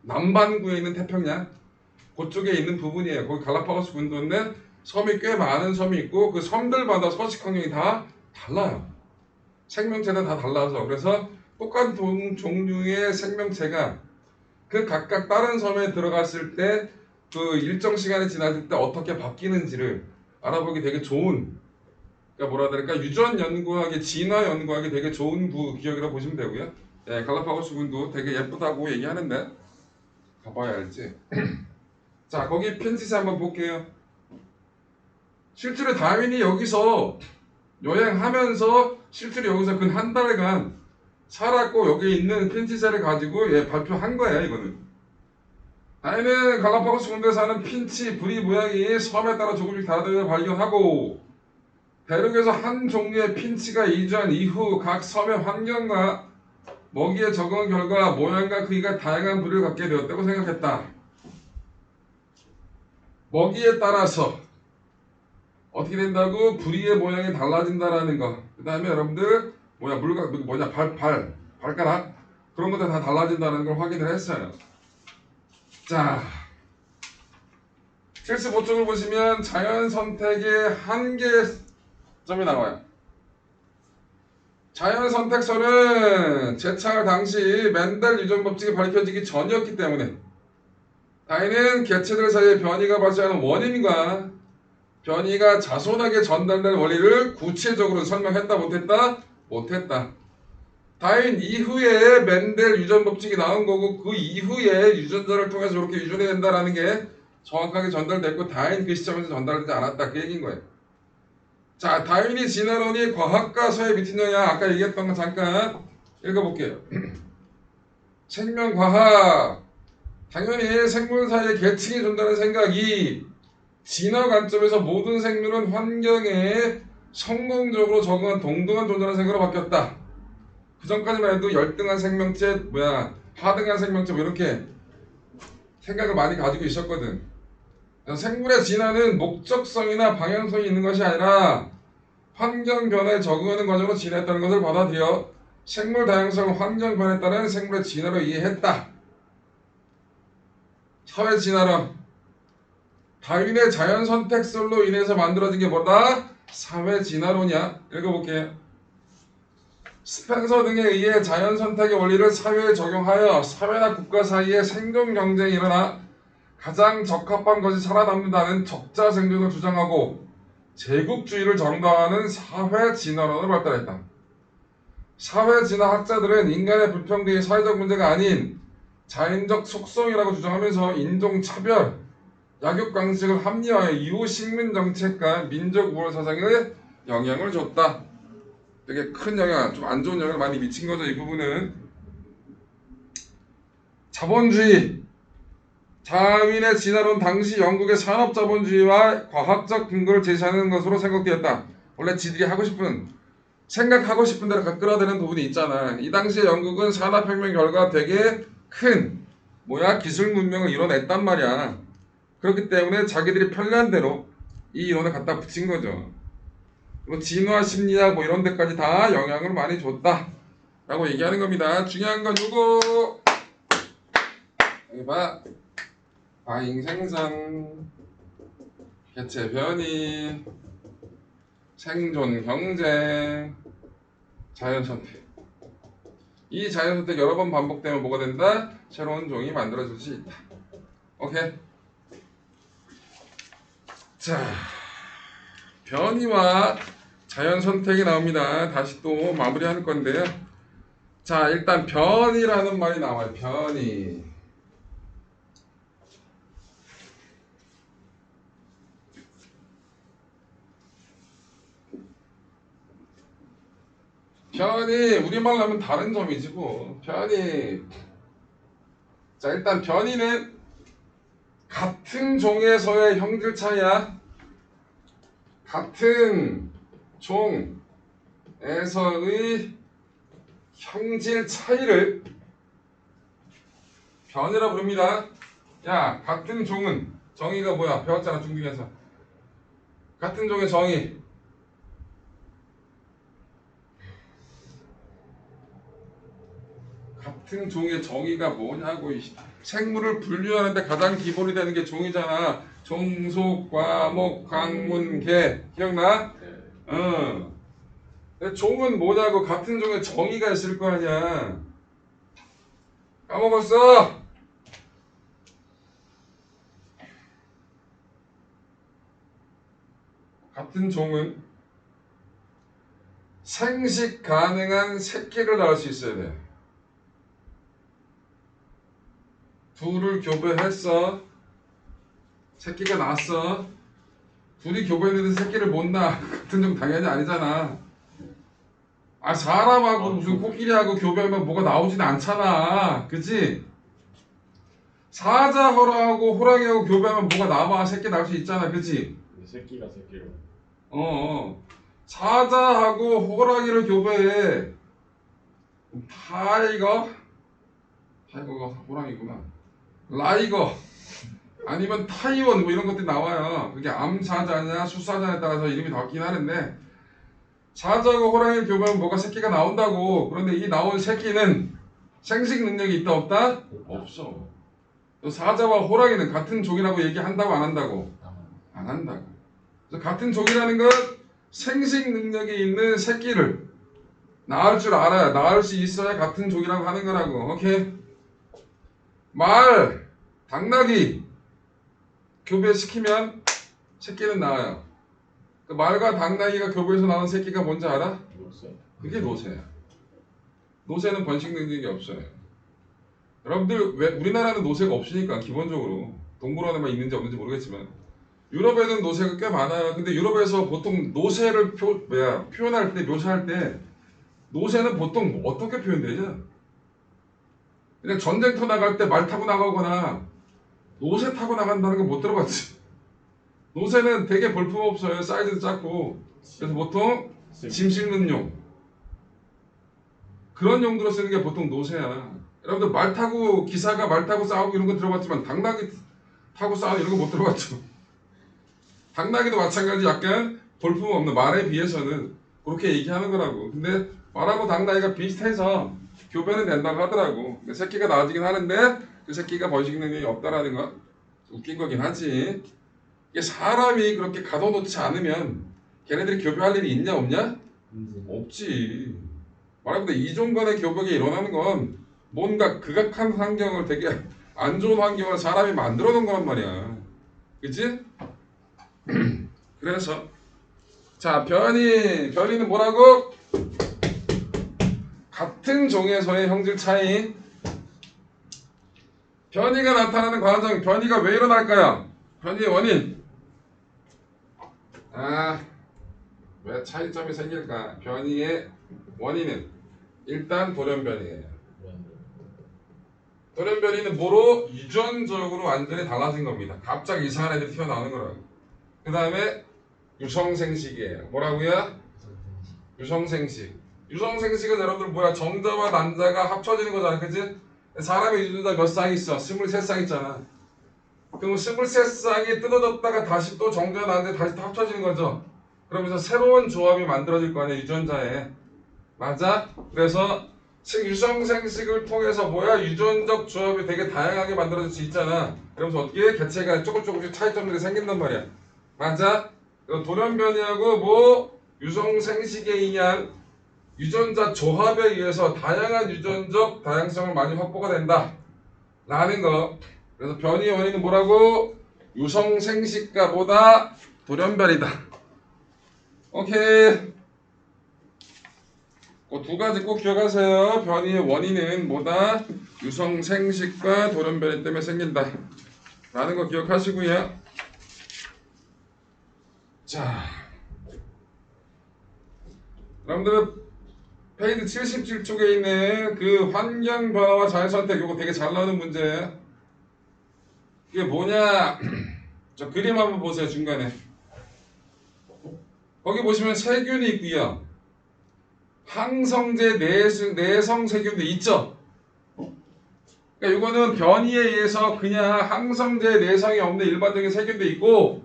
남반구에 있는 태평양 그쪽에 있는 부분이에요. 거기 갈라파고스 군도인데 섬이 꽤 많은 섬이 있고 그 섬들마다 서식 환경이 다 달라요. 생명체는 다 달라서 그래서 똑같은 종류의 생명체가 그 각각 다른 섬에 들어갔을 때 그 일정 시간이 지났을 때 어떻게 바뀌는지를 알아보기 되게 좋은, 그러니까 뭐라 해야 될까, 유전 연구하기, 진화 연구하기 되게 좋은 구역이라고 보시면 되고요. 예, 갈라파고스 군도 되게 예쁘다고 얘기하는데 가봐야 알지. 자, 거기 핀치새 한번 볼게요. 실제로 다윈이 여기서 여행하면서 실제로 여기서 근 한 달간 살았고 여기 있는 핀치새를 가지고 발표한 거예요. 이거는 다윈은 갈라파고스 군도에 사는 핀치 부리 모양이 섬에 따라 조금씩 다르다는 발견하고 대륙에서 한 종류의 핀치가 이주한 이후 각 섬의 환경과 먹이에 적응한 결과 모양과 크기가 다양한 부리를 갖게 되었다고 생각했다. 먹이에 따라서 어떻게 된다고? 부리의 모양이 달라진다라는 거. 그 다음에 여러분들 발가락 그런 것들 다 달라진다는 걸 확인을 했어요. 자, 75쪽을 보시면 자연 선택의 한계점이 나와요. 자연 선택설은 제창 당시 멘델 유전 법칙이 밝혀지기 전이었기 때문에 다윈은 개체들 사이에 변이가 발생하는 원인과 변이가 자손에게 전달되는 원리를 구체적으로 설명했다 못했다? 못했다. 다윈 이후에 멘델 유전 법칙이 나온 거고 그 이후에 유전자를 통해서 이렇게 유전이 된다라는 게 정확하게 전달됐고 다윈 그 시점에서 전달되지 않았다 그 얘기인 거예요. 자, 다윈이 진화론이 과학과 서의 미친 영향 아까 얘기했던 거 잠깐 읽어볼게요. 생명과학 당연히 생물 사이에 계층이 존재하는 생각이 진화 관점에서 모든 생물은 환경에 성공적으로 적응한 동등한 존재라는 생각으로 바뀌었다. 그 전까지만 해도 열등한 생명체, 하등한 생명체 이렇게 생각을 많이 가지고 있었거든. 생물의 진화는 목적성이나 방향성이 있는 것이 아니라 환경 변화에 적응하는 과정으로 진화했다는 것을 받아들여 생물 다양성을 환경 변화에 따른 생물의 진화로 이해했다. 사회 진화론 다윈의 자연 선택설로 인해서 만들어진 게 뭐다? 사회 진화론이야. 읽어볼게요. 스펜서 등에 의해 자연 선택의 원리를 사회에 적용하여 사회나 국가 사이에 생존 경쟁이 일어나 가장 적합한 것이 살아남는다는 적자 생존을 주장하고 제국주의를 정당화하는 사회 진화론을 발달했다. 사회 진화 학자들은 인간의 불평등이 사회적 문제가 아닌 자연적 속성이라고 주장하면서 인종차별, 약육강식을 합리화해 이웃식민 정책과 민족 우월 사상에 영향을 줬다. 되게 큰 영향, 좀 안 좋은 영향을 많이 미친 거죠. 이 부분은 자본주의, 자민의 진화론 당시 영국의 산업자본주의와 과학적 근거를 제시하는 것으로 생각되었다. 원래 지들이 하고 싶은 생각하고 싶은 대로 끌어대는 부분이 있잖아. 이 당시에 영국은 산업혁명 결과 되게 큰 기술 문명을 이뤄냈단 말이야. 그렇기 때문에 자기들이 편리한 대로 이 이론을 갖다 붙인 거죠. 뭐 진화 심리학 뭐 이런 데까지 다 영향을 많이 줬다 라고 얘기하는 겁니다. 중요한 건 요거 여기 봐. 과잉 생산, 개체 변이, 생존 경쟁, 자연 선택. 이 자연 선택 여러 번 반복되면 뭐가 된다? 새로운 종이 만들어질 수 있다. 오케이. 자, 변이와 자연 선택이 나옵니다. 다시 또 마무리할 건데요. 자, 일단 변이라는 말이 나와요. 변이. 변이 우리말로 하면 다른 점이지 뭐. 변이. 자, 일단 변이는 같은 종에서의 형질 차이야. 같은 종에서의 형질 차이를 변이라 부릅니다. 야, 같은 종은 정의가 뭐야? 배웠잖아, 중등에서. 같은 종의 정의. 같은 종의 정의가 뭐냐고. 생물을 분류하는데 가장 기본이 되는 게 종이잖아. 종속, 과목, 강문, 개. 기억나? 어. 근데 종은 뭐냐고. 같은 종의 정의가 있을 거 아니야. 까먹었어? 같은 종은 생식 가능한 새끼를 낳을 수 있어야 돼. 둘을 교배했어. 새끼가 낳았어. 둘이 교배했는데 새끼를 못 낳아. 같은 종 당연히 아니잖아. 아, 사람하고 무슨 코끼리하고 교배하면 뭐가 나오진 않잖아. 그치? 사자하고 호랑이하고 교배하면 뭐가 나와. 새끼 낳을 수 있잖아. 그치? 새끼가 새끼로. 사자하고 호랑이를 교배해. 타이거가 호랑이구나. 라이거 아니면 타이원 뭐 이런 것들이 나와요. 그게 암사자냐 수사자에 따라서 이름이 바뀌긴 하는데, 사자하고 호랑이를 교배하면 뭐가 새끼가 나온다고. 그런데 이 나온 새끼는 생식 능력이 있다 없다? 없어. 사자와 호랑이는 같은 종이라고 얘기한다고 안 한다고? 안 한다고. 그래서 같은 종이라는 건 생식 능력이 있는 새끼를 낳을 줄 알아야, 낳을 수 있어야 같은 종이라고 하는 거라고. 오케이? 말, 당나귀 교배시키면 새끼는 나와요. 그 말과 당나귀가 교배해서 나온 새끼가 뭔지 알아? 그게 노새야. 노새는 번식 능력이 없어요. 여러분들 왜 우리나라는 노새가 없으니까 기본적으로 동물원에만 있는지 없는지 모르겠지만 유럽에는 노새가 꽤 많아요. 근데 유럽에서 보통 노새를 표현할 때, 묘사할 때 노새는 보통 어떻게 표현되죠? 그냥 전쟁터 나갈 때 말 타고 나가거나 노새 타고 나간다는 거 못 들어봤지? 노새는 되게 볼품없어요. 사이즈도 작고. 그래서 보통 짐 싣는 용, 그런 용도로 쓰는 게 보통 노새야. 여러분들 말 타고, 기사가 말 타고 싸우고 이런 거 들어봤지만 당나귀 타고 싸우는 이런 거 못 들어봤죠? 당나귀도 마찬가지. 약간 볼품없는, 말에 비해서는 그렇게 얘기하는 거라고. 근데 말하고 당나귀가 비슷해서 교배는 된다고 하더라고. 근데 새끼가 나아지긴 하는데 그 새끼가 번식 능력이 없다라는 건 웃긴 거긴 하지. 이게 사람이 그렇게 가둬놓지 않으면 걔네들이 교배할 일이 있냐 없냐? 문제. 없지. 말하자면 이종 간의 교배가 일어나는 건 뭔가 극악한 환경을 되게 안 좋은 환경을 사람이 만들어 놓은 거란 말이야. 그치? 그래서 자 변이는 뭐라고? 같은 종에서의 형질 차이. 변이가 나타나는 과정, 변이가 왜 일어날까요? 변이의 원인. 왜 차이점이 생길까? 변이의 원인은 일단 돌연변이에요. 돌연변이는 뭐로? 유전적으로 완전히 달라진 겁니다. 갑자기 이상한 애들이 튀어나오는 거라고. 그 다음에 유성생식이에요. 뭐라고요? 유성생식. 유성생식은 여러분들 뭐야? 정자와 난자가 합쳐지는 거잖아. 그치? 사람의 유전자 몇 쌍 있어? 23쌍 있잖아. 그럼 23쌍이 뜯어졌다가 다시 또 정자와 난자 다시 또 합쳐지는 거죠. 그러면서 새로운 조합이 만들어질 거 아니야, 유전자에. 맞아? 그래서 유성생식을 통해서 뭐야? 유전적 조합이 되게 다양하게 만들어질 수 있잖아. 그러면서 어떻게? 개체가 조금씩 차이점들이 생긴단 말이야. 맞아? 돌연변이하고 뭐? 유성생식의 인양, 유전자 조합에 의해서 다양한 유전적 다양성을 많이 확보가 된다. 라는 거. 그래서 변이의 원인은 뭐라고? 유성생식과 보다 돌연변이다. 오케이. 두 가지 꼭 기억하세요. 변이의 원인은 뭐다? 유성생식과 돌연변이 때문에 생긴다. 라는 거 기억하시고요. 자, 여러분들 페이지 77쪽에 있는 그 환경 변화와 자연선택, 이거 되게 잘 나오는 문제예요. 이게 뭐냐? 저 그림 한번 보세요. 중간에 거기 보시면 세균이 있고요. 항성제 내성 세균도 있죠. 그러니까 이거는 변이에 의해서 그냥 항성제 내성이 없는 일반적인 세균도 있고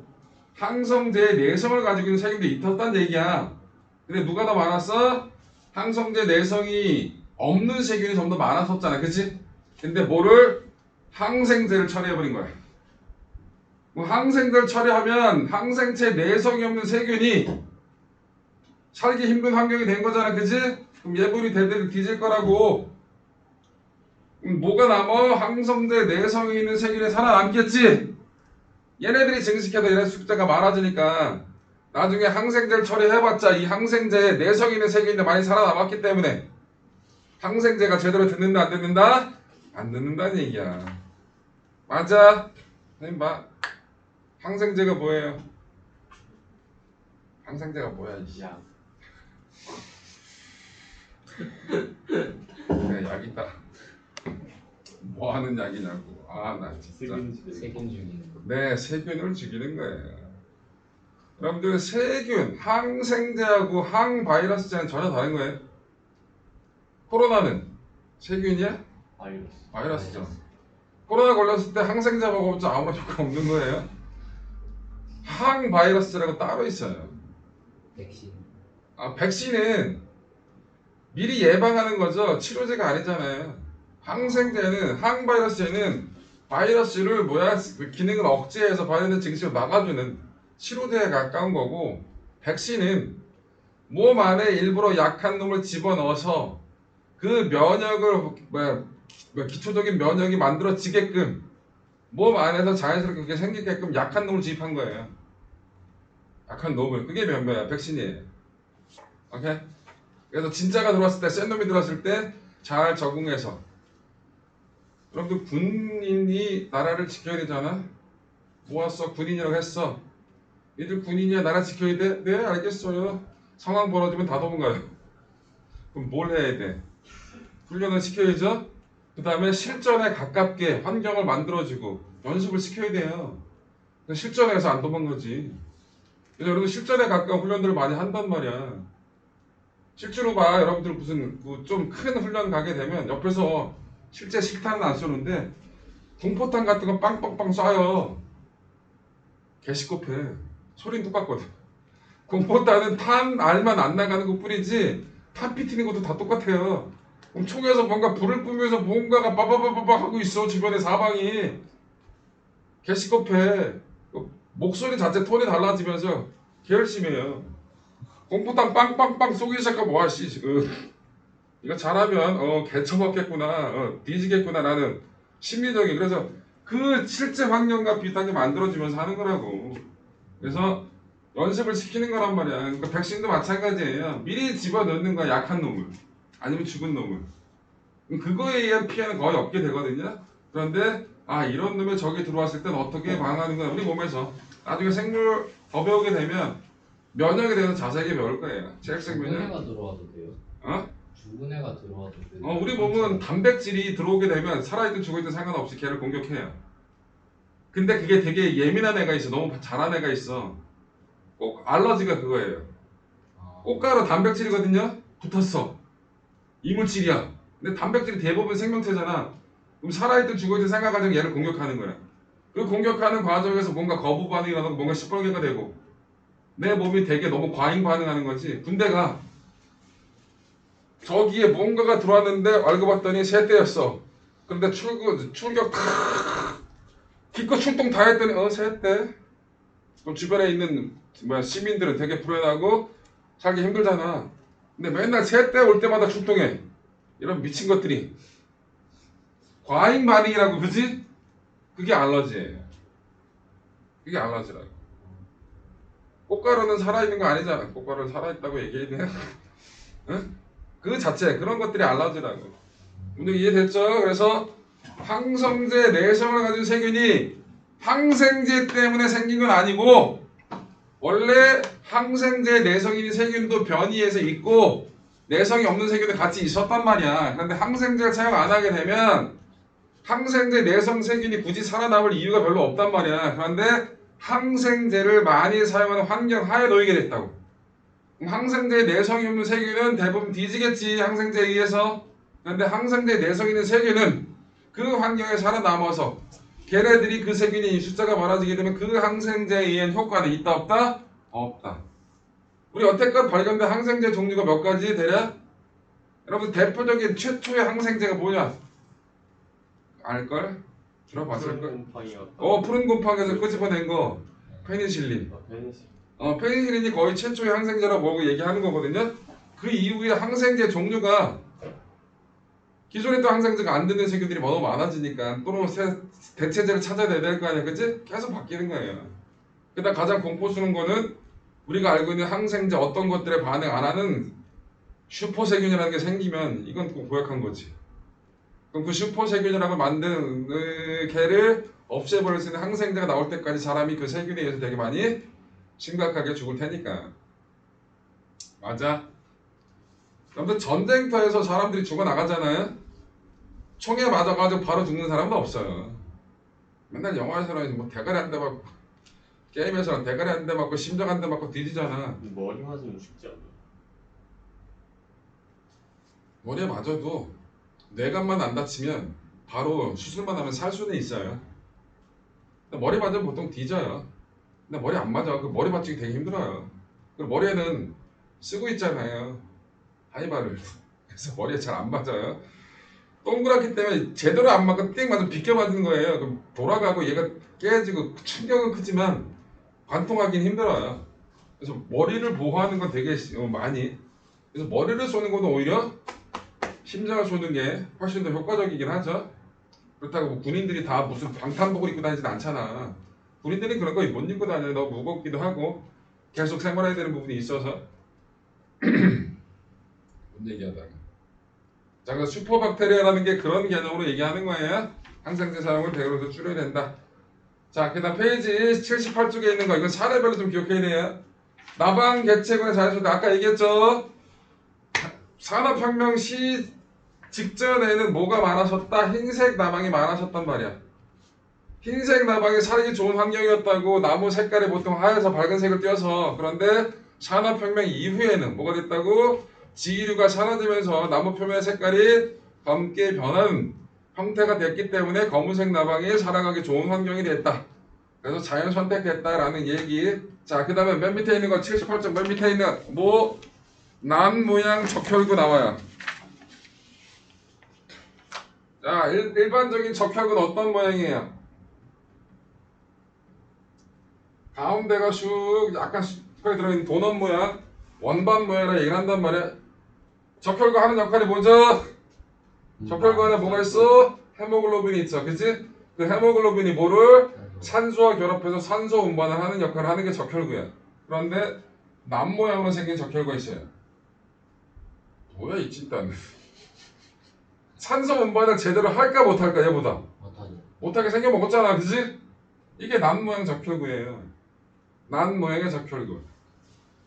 항성제 내성을 가지고 있는 세균도 있었다는 얘기야. 근데 누가 더 많았어? 항성제 내성이 없는 세균이 좀 더 많았었잖아. 그치? 근데 뭐를? 항생제를 처리해버린 거야. 항생제를 처리하면 항생체 내성이 없는 세균이 살기 힘든 환경이 된 거잖아. 그치? 그럼 얘들이 대대로 뒤질 거라고. 뭐가 남아? 항성제 내성이 있는 세균이 살아남겠지? 얘네들이 증식해서 얘네 숫자가 많아지니까 나중에 항생제를 처리해봤자 이 항생제에 내성 있는 세균이 많이 살아남았기 때문에 항생제가 제대로 듣는다 안 듣는다? 안 듣는다는 얘기야. 맞아? 선생님 봐. 항생제가 뭐예요? 항생제가 뭐야? 약. 그냥 약이다. 뭐 하는 약이냐고. 나 진짜. 세균 중에. 네, 세균을 죽이는 거예요. 여러분들 세균, 항생제하고 항바이러스제는 전혀 다른 거예요. 코로나는 세균이야? 바이러스죠. 코로나 걸렸을 때 항생제 먹어봤자 아무런 효과 없는 거예요. 항바이러스라고 따로 있어요. 백신. 백신은 미리 예방하는 거죠. 치료제가 아니잖아요. 항생제는 항바이러스제는 바이러스를 그 기능을 억제해서 바이러스 증식을 막아주는 치료제에 가까운 거고 백신은 몸 안에 일부러 약한 놈을 집어넣어서 그 면역을 기초적인 면역이 만들어지게끔 몸 안에서 자연스럽게 그게 생기게끔 약한 놈을 주입한 거예요. 약한 놈을. 그게 뭐야? 백신이에요. 오케이? 그래서 진짜가 들어왔을 때, 센 놈이 들어왔을 때 잘 적응해서. 여러분들 군인이 나라를 지켜야 되잖아. 모았어. 군인이라고 했어. 얘들 군인이야. 나라 지켜야 돼? 네, 알겠어요. 상황 벌어지면 다 도망가요. 그럼 뭘 해야 돼? 훈련을 시켜야죠. 그 다음에 실전에 가깝게 환경을 만들어주고 연습을 시켜야 돼요. 실전에서 안 도망가지. 그래서 여러분 실전에 가까운 훈련들을 많이 한단 말이야. 실제로 봐. 여러분들 무슨 좀 큰 훈련 가게 되면 옆에서 실제 실탄은 안 쏘는데 공포탄 같은 거 빵빵빵 쏴요. 개시급해. 소리는 똑같거든. 공포탄은 탄 알만 안 나가는 것 뿐이지 탄 피튀는 것도 다 똑같아요. 그럼 총에서 뭔가 불을 뿜으면서 뭔가가 빠바바바바 하고 있어. 주변에 사방이. 개시급해. 목소리 자체 톤이 달라지면서 개열심해요. 공포탄 빵빵빵 쏘기 시작하면 와 씨 이거 잘하면 개처먹겠구나 뒤지겠구나라는 심리적인 그래서 그 실제 환경과 비슷하게 만들어주면서 하는 거라고. 그래서 연습을 시키는 거란 말이야. 그러니까 백신도 마찬가지예요. 미리 집어넣는 거야 약한 놈을 아니면 죽은 놈을. 그거에 의한 피해는 거의 없게 되거든요. 그런데 이런 놈이 적이 들어왔을 땐 어떻게 방어하는 거야 우리 몸에서. 나중에 생물 더 배우게 되면 면역에 대해서 자세하게 배울 거예요. 체액성 죽은 면역. 애가 들어와도 돼요? 죽은 애가 들어와도 돼요? 우리 몸은 단백질이 들어오게 되면 살아있든 죽어있든 상관없이 걔를 공격해요. 근데 그게 되게 예민한 애가 있어. 너무 잘한 애가 있어. 꼭 알러지가 그거예요. 꽃가루 단백질이거든요. 붙었어. 이물질이야. 근데 단백질이 대부분 생명체잖아. 그럼 살아있든 죽어있든 생각하자면 얘를 공격하는 거야. 그 공격하는 과정에서 뭔가 거부 반응이 나고 뭔가 시뻘개가 되고 내 몸이 되게 너무 과잉 반응하는 거지. 군대가 저기에 뭔가가 들어왔는데 알고 봤더니 새떼였어. 근데 출격 기껏 출동 다 했더니 새떼. 그럼 주변에 있는 시민들은 되게 불안하고 살기 힘들잖아. 근데 맨날 새떼 올 때마다 출동해. 이런 미친 것들이 과잉 반응이라고 그지? 그게 알러지예요. 그게 알러지라고. 꽃가루는 살아있는 거 아니잖아. 꽃가루는 살아있다고 얘기해야 돼. 응? 그 자체 그런 것들이 알러지라고. 문제 이해됐죠? 그래서 항성제 내성을 가진 세균이 항생제 때문에 생긴 건 아니고 원래 항생제 내성인 세균도 변이해서 있고 내성이 없는 세균도 같이 있었단 말이야. 그런데 항생제를 사용 안 하게 되면 항생제 내성 세균이 굳이 살아남을 이유가 별로 없단 말이야. 그런데 항생제를 많이 사용하는 환경 하에 놓이게 됐다고. 그럼 항생제 내성이 없는 세균은 대부분 뒤지겠지. 항생제에 의해서. 그런데 항생제 내성 있는 세균은 그 환경에 살아남아서 걔네들이 그 세균이 숫자가 많아지게 되면 그 항생제에 의한 효과는 있다 없다? 없다. 우리 여태껏 발견된 항생제 종류가 몇 가지 대략? 여러분 대표적인 최초의 항생제가 뭐냐? 알걸? 들어봤을걸? 푸른 곰팡이에서 끄집어낸 거 페니실린. 페니실린이 거의 최초의 항생제라고 뭐고 얘기하는 거거든요. 그 이후에 항생제 종류가 기존에 또 항생제가 안 되는 세균들이 너무 많아지니까 또는 대체제를 찾아내야 될 거 아니야, 그치? 계속 바뀌는 거예요. 그다음 가장 공포 쓰는 거는 우리가 알고 있는 항생제 어떤 것들에 반응 안 하는 슈퍼세균이라는 게 생기면 이건 꼭 고약한 거지. 그럼 그 슈퍼세균이라고 만든 걔를 없애버릴 수 있는 항생제가 나올 때까지 사람이 그 세균에 의해서 되게 많이 심각하게 죽을 테니까. 맞아. 아무튼 전쟁터에서 사람들이 죽어나가잖아요. 총에 맞아가지고 바로 죽는 사람도 없어요. 맨날 영화에서는 뭐 대가리 한 대 맞고 게임에서는 대가리 한 대 맞고 심장 한 대 맞고 뒤지잖아. 머리 맞으면 죽지 않아? 머리에 맞아도 뇌관만 안 다치면 바로 수술만 하면 살 수는 있어요. 머리 맞으면 보통 뒤져요. 근데 머리 안 맞아. 그 머리 맞추기 되게 힘들어요. 그리고 머리에는 쓰고 있잖아요. 하이바를. 그래서 머리에 잘 안 맞아요. 동그랗기 때문에 제대로 안 맞고 띵 맞으면 비껴 맞는 거예요. 그럼 돌아가고 얘가 깨지고 충격은 크지만 관통하기는 힘들어요. 그래서 머리를 보호하는 건 되게 많이. 그래서 머리를 쏘는 것도 오히려 심장을 쏘는 게 훨씬 더 효과적이긴 하죠. 그렇다고 뭐 군인들이 다 무슨 방탄복을 입고 다니진 않잖아. 군인들이 그런 거 못 입고 다녀요. 너무 무겁기도 하고 계속 생활해야 되는 부분이 있어서. 뭔 얘기하다가. 자, 그래서 슈퍼박테리아라는 게 그런 개념으로 얘기하는 거예요. 항생제 사용을 100으로 줄여야 된다. 자, 그 다음 페이지 78쪽에 있는 거 이건 사례별로 좀 기억해야 돼요. 나방 개체군의 자연소득 아까 얘기했죠. 산업혁명 시 직전에는 뭐가 많아졌다? 흰색 나방이 많아졌단 말이야. 흰색 나방이 살기 좋은 환경이었다고. 나무 색깔이 보통 하얘서 밝은 색을 띄어서. 그런데 산업혁명 이후에는 뭐가 됐다고? 지류가 사라지면서 나무 표면 색깔이 검게 변하는 형태가 됐기 때문에 검은색 나방이 살아가기 좋은 환경이 됐다. 그래서 자연 선택됐다라는 얘기. 자, 그 다음에 맨 밑에 있는 거 78쪽 맨 밑에 있는 뭐 난 모양 적혈구 나와요. 자, 일반적인 적혈구는 어떤 모양이에요? 가운데가 슉 약간 숟가락이 들어있는 도넛 모양. 원반 모양이라 얘기를 한단 말이야. 적혈구 하는 역할이 뭐죠? 적혈구 안에 뭐가 있어? 헤모글로빈이 있죠. 그치? 그 헤모글로빈이 뭐를? 산소와 결합해서 산소 운반을 하는 역할을 하는 게 적혈구야. 그런데 남 모양으로 생긴 적혈구가 있어요. 뭐야 이 찐따는. 산소 운반을 제대로 할까 못할까 얘보다 못하죠. 못하게 생겨먹었잖아. 그치? 이게 난 모양 적혈구예요. 난 모양의 적혈구.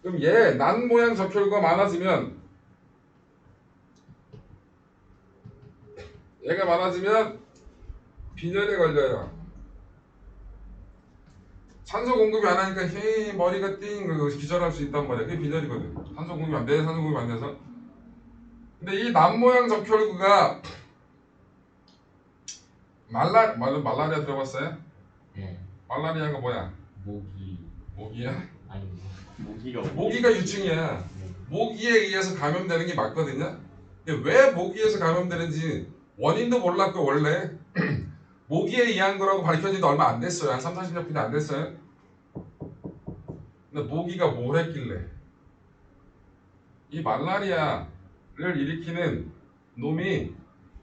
그럼 얘 난 모양 적혈구가 많아지면 얘가 많아지면 빈혈에 걸려요. 산소 공급이 안 하니까 헤이 머리가 띵 기절할 수 있단 말이야. 그게 빈혈이거든. 산소 공급이 안 돼. 산소 공급이 안 돼서. 근데 이 난 모양 적혈구가 말라리아 들어봤어요? 네. 말라리아가 뭐야? 모기야? 아니 모기가 유충이야. 네. 모기에 의해서 감염되는 게 맞거든요. 근데 왜 모기에서 감염되는지 원인도 몰랐고 원래 모기에 의한 거라고 밝혀진 지 얼마 안 됐어요. 한 30, 40년 안 됐어요. 근데 모기가 뭘 했길래 이 말라리아를 일으키는 놈이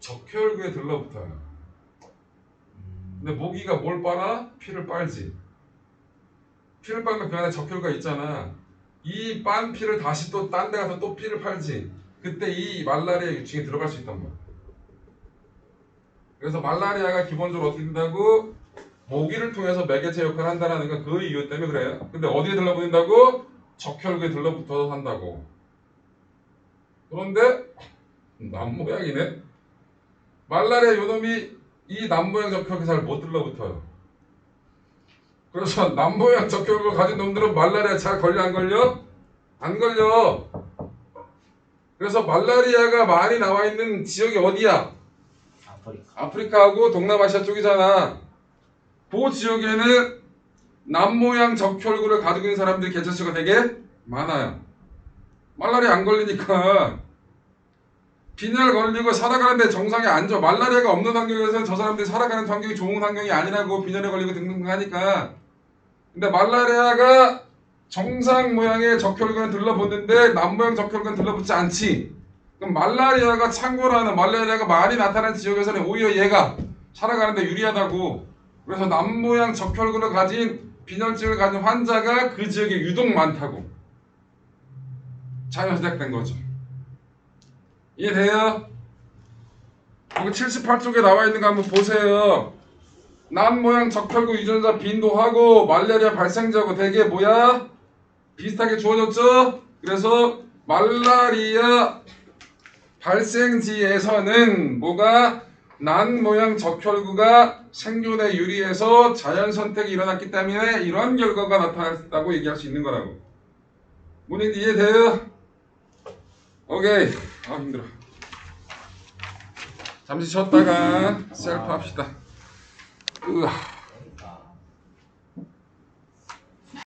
적혈구에 들러붙어요. 근데 모기가 뭘 빨아? 피를 빨지. 피를 빨면 그 안에 적혈구가 있잖아. 이 빤 피를 다시 또 딴 데 가서 또 피를 팔지. 그때 이 말라리아 유충이 들어갈 수 있단 말이야. 그래서 말라리아가 기본적으로 어떻게 된다고? 모기를 통해서 매개체 역할을 한다는 건 그 이유 때문에 그래요. 근데 어디에 들러붙는다고? 적혈구에 들러붙어서 산다고. 그런데 남모양이네. 말라리아 요놈이 이 남모양 적혈구에 잘 못 들러붙어요. 그래서 남모양 적혈구를 가진 놈들은 말라리아 잘 걸려 안 걸려? 안 걸려. 그래서 말라리아가 많이 나와 있는 지역이 어디야? 아프리카하고 동남아시아 쪽이잖아. 그 지역에는 남모양 적혈구를 가지고 있는 사람들이 개체수가 되게 많아요. 말라리아 안 걸리니까 빈혈 걸리고 살아가는데 정상에 앉아. 말라리아가 없는 환경에서는 저 사람들이 살아가는 환경이 좋은 환경이 아니라고 빈혈에 걸리고 등등 하니까. 근데 말라리아가 정상 모양의 적혈구는 들러붙는데 남모양 적혈구는 들러붙지 않지. 그럼 말라리아가 창궐하는 말라리아가 많이 나타나는 지역에서는 오히려 얘가 살아가는데 유리하다고. 그래서 남모양 적혈구를 가진 빈혈증을 가진 환자가 그 지역에 유독 많다고 자연 시작된 거죠. 이해돼요? 여기 78쪽에 나와 있는 거 한번 보세요. 남모양 적혈구 유전자 빈도하고 말라리아 발생자하고 되게 뭐야? 비슷하게 주어졌죠? 그래서 말라리아 발생지에서는 뭐가? 난 모양 적혈구가 생존에 유리해서 자연 선택이 일어났기 때문에 이런 결과가 나타났다고 얘기할 수 있는 거라고. 문제인데 이해돼요? 오케이. 아 힘들어. 잠시 쉬었다가 셀프 합시다. 으아.